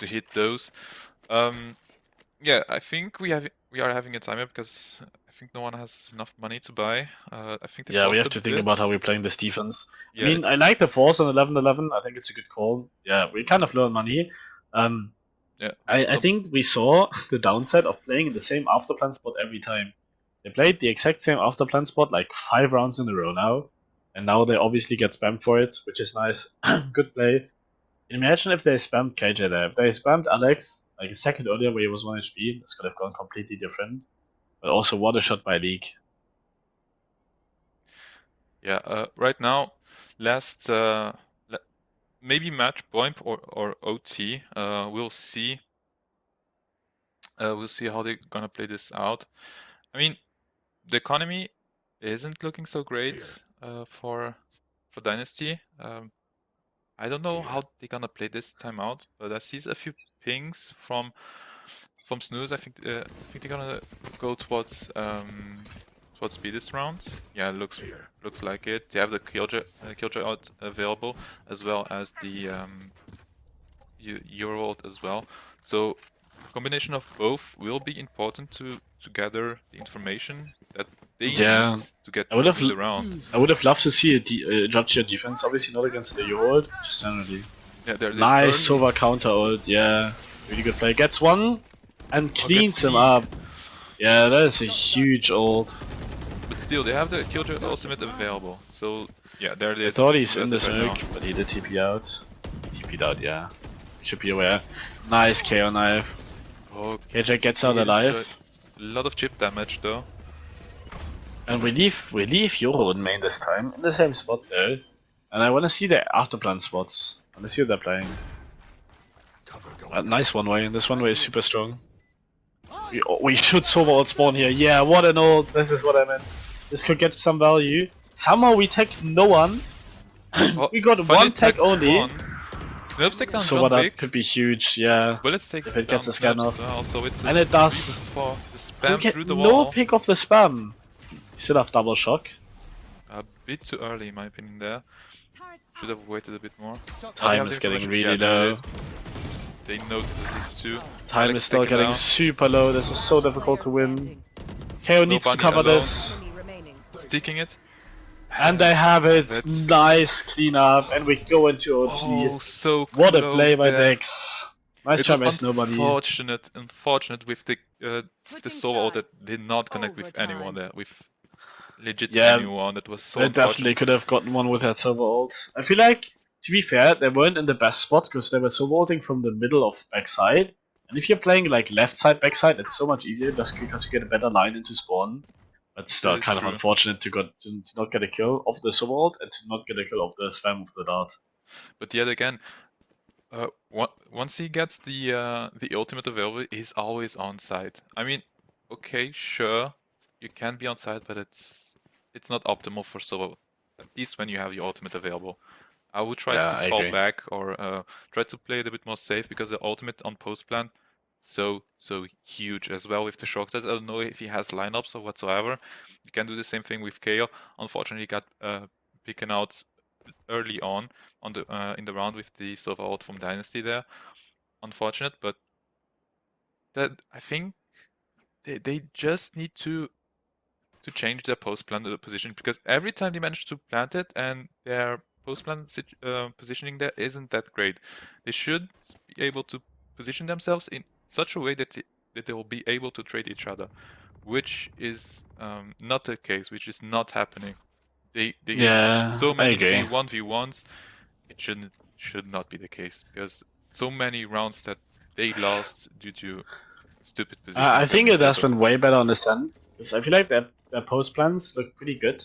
hit those. Yeah, I think we are having a timer because I think no one has enough money to buy. I think they Yeah, we forced have a to think bit. about how we're playing this defense. Yeah, I mean, I like the force on 11-11. I think it's a good call. Yeah, we kind of low on money. yeah. I think we saw the downside of playing in the same afterplan spot every time. They played the exact same afterplan spot like 5 rounds in a row now. And now they obviously get spammed for it, which is nice. Good play. Imagine if they spammed KJ there. If they spammed Alex like a second earlier where he was 1 HP, this could have gone completely different. But also, what a shot by League. Yeah, right now, last maybe match point or OT. We'll see. We'll see how they're gonna play this out. I mean, the economy isn't looking so great for Dynasty. I don't know how they're gonna play this time out, but I see a few pings from Snooze. I think they're gonna go towards B this round. Yeah, looks like it. They have the Killjoy out available as well as the Euro ult as well. So combination of both will be important to gather the information that they need to get through the round. I would have loved to see a judge your defense. Obviously not against the Euro ult, just generally. Yeah, there it is. Nice Sova counter ult. Yeah, really good play. Gets one and cleans him up. Yeah, that is a huge ult. But still, they have the Killjoy ultimate available. So yeah, there it is. I thought he's in the right smoke, but he did TP out. TP'd out, yeah. Should be aware. Nice KO knife. Oh, KJ gets out alive. A lot of chip damage though. And we leave Euro in main this time, in the same spot though. And I wanna see their afterplan spots. I wanna see what they're playing. Nice one way, this one way is super strong. We should Sova ult spawn here. Yeah, what an ult, this is what I meant. This could get some value. Somehow we take no one. Oh, We got finally one tag takes only. one. Snooze take down So John that Wick. could be huge, yeah. Bullets take if it down gets a scan Snooze off. as well, so it's a And it does. reason for the We spam get through the no wall. pick of the spam. Still have double shock. A bit too early in my opinion there. Should have waited a bit more. Time is getting really there it low. is. They noticed at least two. Time Alex is still taken getting down. super low. This is so difficult to win. KO needs to bunny cover alone. this. Enemy remaining. Sticking it. And they have it. That's- Nice cleanup. And we go into OT. Oh, so What a close play by there. Dex. Nice It try was by Snowbody. unfortunate with the solo ult that did not connect with Overtime. anyone there, with legit Yeah, anyone. That was so They unfortunate. definitely could have gotten one with that silver ult. I feel like, to be fair, they weren't in the best spot because they were silver ulting from the middle of backside. And if you're playing like left side, backside, it's so much easier just because you get a better line into spawn. But still That is kind of true. unfortunate to not get a kill of the silver ult and to not get a kill of the spam of the dart. But yet again, once he gets the ultimate available, he's always on site. I mean, okay, sure, you can be on site, but it's not optimal for solo. At least when you have your ultimate available. I would try Yeah, to I fall agree. back or try to play it a bit more safe because the ultimate on post plant so huge as well with the shock test. I don't know if he has lineups or whatsoever. You can do the same thing with KO. Unfortunately, he got picking out early on the in the round with the silver ult from Dynasty there. Unfortunate, but that I think they just need to change their post plant position because every time they manage to plant it and their post plant positioning there isn't that great. They should be able to position themselves in such a way that they will be able to trade each other, which is not the case, which is not happening. They Yeah, give so I many agree. 1v1s. It should not be the case because so many rounds that they lost due to stupid positioning. I if that think makes it has sense. been way better on this end. Because I feel like their post plans look pretty good.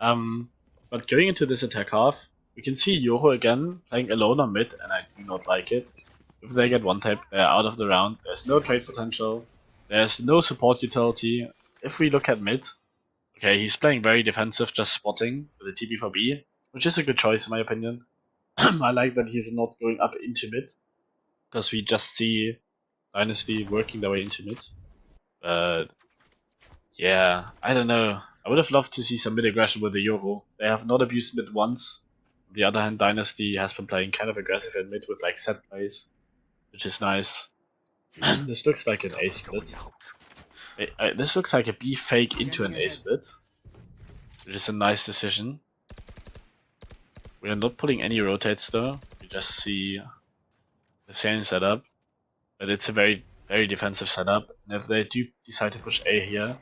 But going into this attack half, we can see Yoho again playing alone on mid, and I do not like it. If they get one tap, they're out of the round. There's no trade potential. There's no support utility. If we look at mid, okay, he's playing very defensive, just spotting with the TP for B, which is a good choice in my opinion. I like that he's not going up into mid, because we just see Dynasty working their way into mid. But yeah, I don't know. I would have loved to see some mid aggression with the Yoru. They have not abused mid once. On the other hand, Dynasty has been playing kind of aggressive in mid with like set plays, which is nice. This looks like an A split. This looks like a B fake into an A split, which is a nice decision. We are not pulling any rotates though. We just see the same setup, but it's a very defensive setup. And if they do decide to push A here,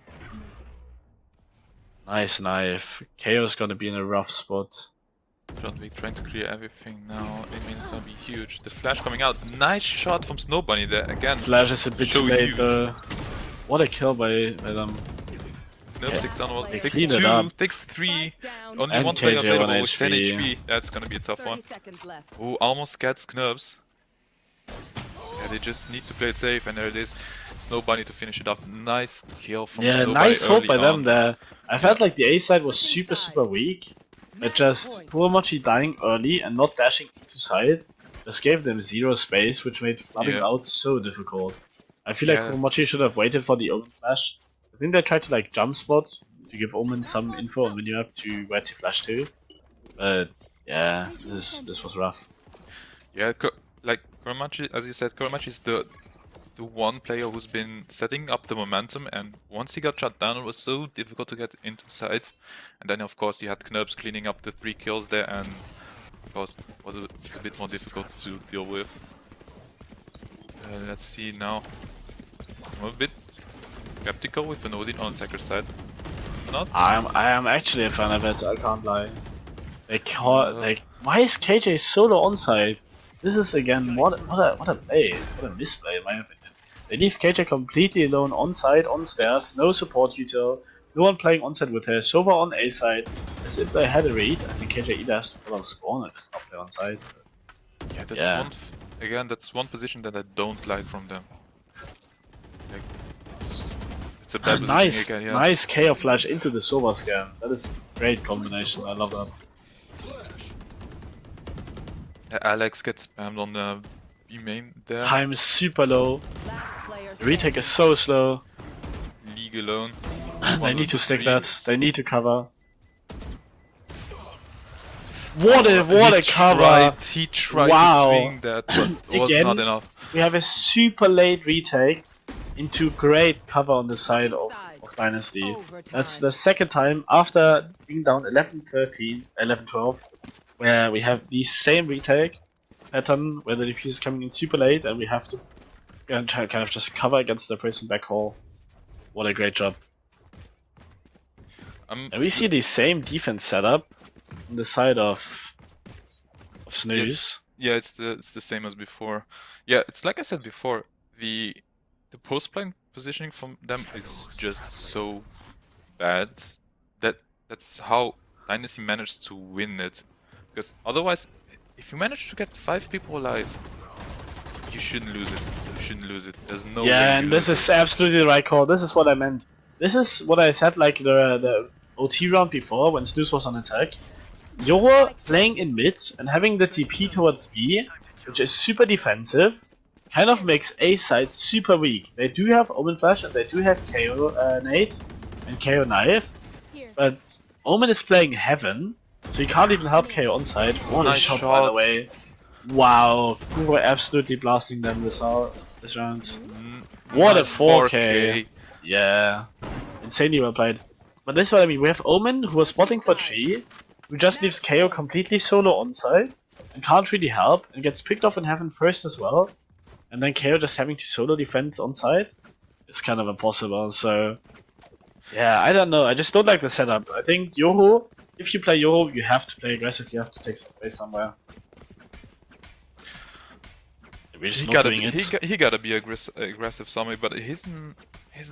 nice knife. KO is gonna be in a rough spot. John Wick trying to clear everything now. I mean, it's gonna be huge. The flash coming out. Nice shot from Snow Bunny there again. Flash is a bit So too late huge. though. What a kill by them. Nope, Yeah. 6 onward. They Takes cleaned it 2, up. takes 3. Spike down. Only And one player KJ available on with 10 HP. HP. That's gonna be a tough 30 one. seconds left. Ooh, almost gets Knubs. Yeah, they just need to play it safe, and there it is. Snow Bunny to finish it up. Nice kill from Yeah, Snow nice Bunny hold by early them on. there. I felt like the A side was super weak. But just Kuramachi dying early and not dashing into side just gave them zero space, which made flooding Yeah. out so difficult. I feel Yeah. like Kuramachi should have waited for the Omen flash. I think they tried to like jump spot to give Omen some info on minimap to where to flash to. But yeah, this was rough. Yeah, like Kuramachi, as you said, Kuramachi is the one player who's been setting up the momentum, and once he got shut down, it was so difficult to get into side. And then, of course, you had Knubs cleaning up the 3 kills there, and of course, it was a bit more difficult to deal with. Let's see now. I'm a bit skeptical with an Odin on attacker side. Not. I am actually a fan of it, I can't lie. Why is KJ solo onside? This is again what a play, what a misplay in my opinion. They leave KJ completely alone onside, on stairs, no support util, no one playing onside with her, Sova on A side. As if they had a read. I think KJ either has to pull on spawn or just not play onside. Yeah, that's Yeah. again, that's one position that I don't like from them. Like, it's It's a bad positioning Nice, again, yeah. nice KO flash into the Sova scan. That is a great combination. I love that. Alex gets spammed on the B main there. Time is super low. Last player The retake is so slow. League alone. They need to stick 3. that. They need to cover. What a cover! He tried Wow. to swing that, but it was Again? not enough. We have a super late retake into great cover on the side of Dynasty. That's the second time after being down 11-13, 11-12, where we have the same retake pattern where the defuse is coming in super late and we have to kind of just cover against the person backhaul. What a great job. And we see the same defense setup on the side of Snooze. Yeah, it's the same as before. Yeah, it's like I said before, the post plane positioning from them is just so bad that's how Dynasty managed to win it. Because otherwise, if you manage to get 5 people alive, you shouldn't lose it. You shouldn't lose it. There's no way Yeah, you and this lose is absolutely the right call. This is what I meant. This is what I said like the OT round before when Snooze was on attack. You're playing in mid and having the TP towards B, which is super defensive, kind of makes A side super weak. They do have Omen Flash and they do have KO Nade and KO Knife, but Omen is playing Heaven, so he can't even help KO on side. What a Nice shot, by shot. the way. Wow, we were absolutely blasting them this round. What a Nice 4K. Yeah, insanely well played. But this is what I mean. We have Omen who was spotting for 3, who just leaves KO completely solo on side and can't really help and gets picked off in Heaven first as well. And then KO just having to solo defend on side. It's kind of impossible. So yeah, I don't know. I just don't like the setup. I think Yoho, if you play Yoho, you have to play aggressive. You have to take some space somewhere. We're just not doing it. He gotta be aggressive somewhere, but he's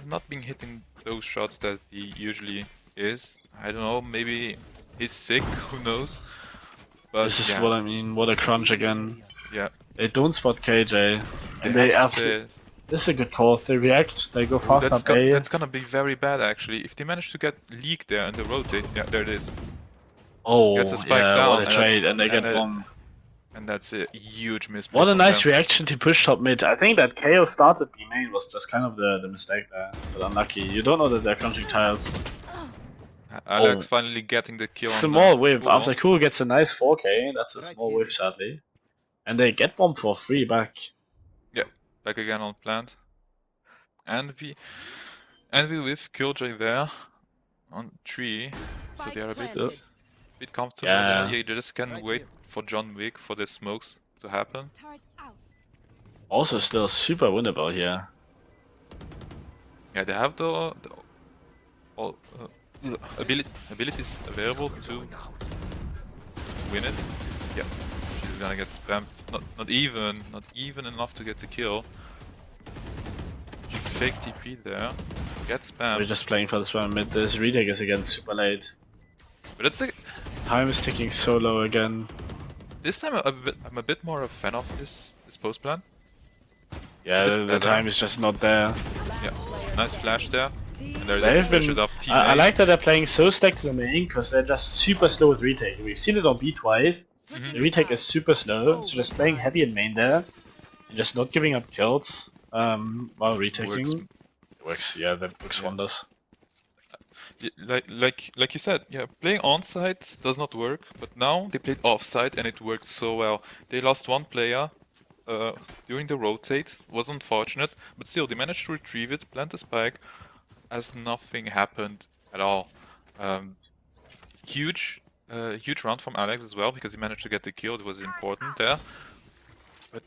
not been hitting those shots that he usually is. I don't know, maybe he's sick, who knows? But This is yeah, what I mean. What a crunch again. yeah. They don't spot KJ. And They they have absolutely. This is a good call. They react. They go fast that's up A. that's gonna be very bad actually. If they manage to get League there and they rotate, yeah, there it is. Oh, Gets a spike yeah, down, what a and trade, that's- and they get and bombed. And that's a huge misplay. What a from nice them. reaction to push top mid. I think that KO started B main was just kind of the mistake there. But unlucky. You don't know that they're crunching tiles. Alex Oh. finally getting the kill. Small on the whiff. Cool. After Cool gets a nice 4K, that's a small whiff sadly. And they get bombed for free back. Back again on plant. Envy with Killjoy there on 3. So they are a bit comfortable. Yeah. You just can wait for John Wick for the smokes to happen. Turret out. Also still super winnable here. Yeah, they have the all abilities available to win it. Yeah, she's gonna get spammed. Not even enough to get the kill. She fake TP there, gets We're spammed. just playing for the spam mid. This retake is again super late. But it's a, Time is ticking so low again. this time I'm a bit more a fan of this post plan. Yeah, It's a bit the better. time is just not there. Yeah, nice flash there. And there They've is been. up I like that they're playing so stacked to the main because they're just super slow with retake. We've seen it on B twice. The retake is super slow, so just playing heavy in main there and just not giving up kills while retaking. Works. It works, yeah, that works wonders. Like you said, yeah, playing on-site does not work, but now they played off-site and it worked so well. They lost one player during the rotate, was unfortunate, but still they managed to retrieve it, plant a spike, as nothing happened at all. Huge round from Alex as well, because he managed to get the kill, it was important there. But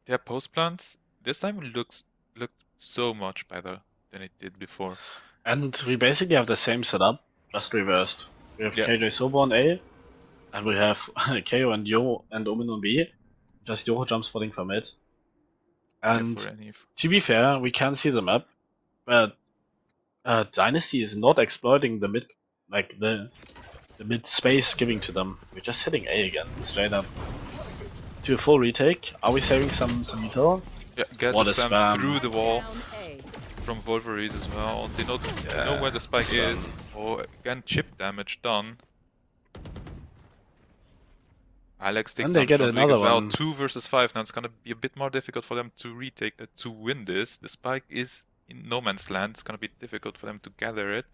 their post-plant this time looked so much better than it did before. And we basically have the same setup, just reversed. We have Yeah. KJ Sobo on A, and we have KO and Yo and Omen on B. Just Yoho jump spotting from mid. And Yeah, for any- to be fair, we can see the map, but Dynasty is not exploiting the mid, like the mid space giving to them. We're just hitting A again, straight up. To a full retake. Are we saving some util? Yeah, get What the a spam spam. through the wall Down A. from Wolverines as well. They know where the spike it's is. Oh, again, chip damage done. Alex takes And they down get John Wick another as well. one. 2 versus 5. Now it's gonna be a bit more difficult for them to retake, to win this. The spike is in no man's land. It's gonna be difficult for them to gather it.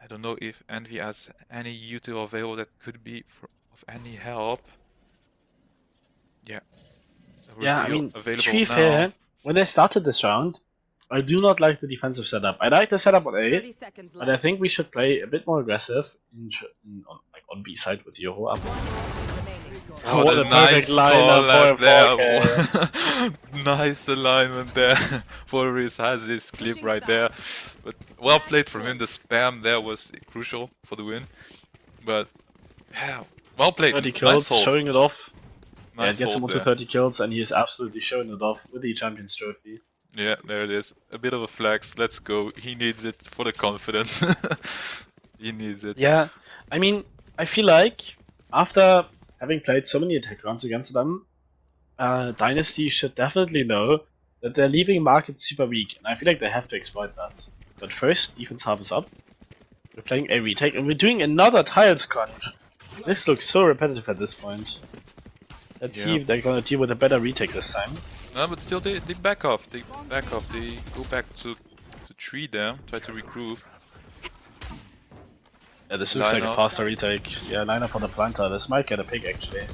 I don't know if Envy has any util available that could be of any help. Yeah. Yeah, I Reveal mean, to available be now. fair, when they started this round, I do not like the defensive setup. I like the setup on A, 30 seconds but I left. think we should play a bit more aggressive on B side with Yoho up. Oh, What the a perfect nice lineup call for out a 4K. Nice alignment there. Wolverines has his clip Switching right there. But well played from him. The spam there was crucial for the win. But yeah, well played. 30 Nice kills, hold. showing it off. Yeah, Nice it gets him hold onto there. 30 kills, and he is absolutely showing it off with the Champions Trophy. Yeah, there it is. A bit of a flex. Let's go. He needs it for the confidence. He needs it. Yeah, I mean, I feel like after having played so many attack rounds against them, Dynasty should definitely know that they're leaving market super weak, and I feel like they have to exploit that. But first, defense half is up. We're playing a retake, and we're doing another tiles crunch. This looks so repetitive at this point. Let's see Yeah. if they're gonna deal with a better retake this time. No, but still they back off. They back off. They go back to tree there, try to regroup. Yeah, this looks like a Line up. faster retake. Yeah, line up on the planter. This might get a pick actually.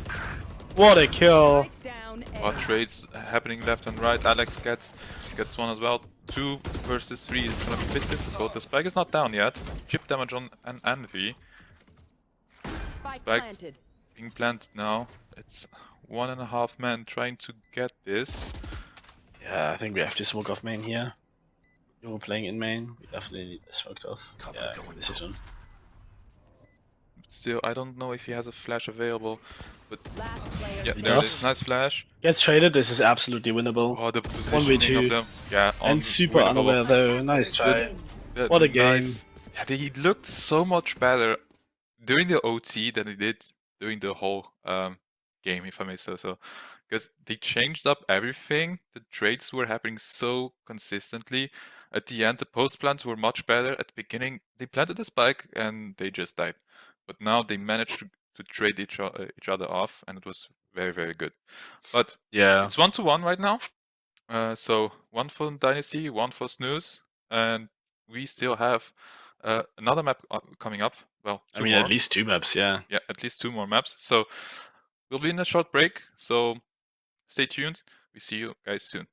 What a kill! Strike down What A. trades happening left and right. Alex gets one as well. 2 versus 3 is gonna be a bit difficult. The spike is not down yet. Chip damage on an Envy. Spike Spikes. planted. Being planted now. It's 1.5 men trying to get this. Yeah, I think we have to smoke off main here. You're playing in main. We definitely need this smoked off. Yeah, good decision. Still, I don't know if he has a flash available. But Last player yeah, He there it is. does. Nice flash. Gets traded. This is absolutely winnable. Oh, the positioning 1v2. of them. Yeah, And super unwinnable. unaware though. Nice try. That What a game. nice- Yeah, he looked so much better during the OT than he did during the whole game, if I may say so. Because they changed up everything. The trades were happening so consistently. At the end, the post plants were much better. At the beginning, they planted the spike and they just died. But now they managed to trade each other off, and it was very, very good. But Yeah. it's 1-1 right now. So 1 for Dynasty, 1 for Snooze, and we still have another map coming up. Well, 2 I mean, more. at least 2 maps, yeah. Yeah, at least 2 more maps. So we'll be in a short break. So stay tuned. We see you guys soon.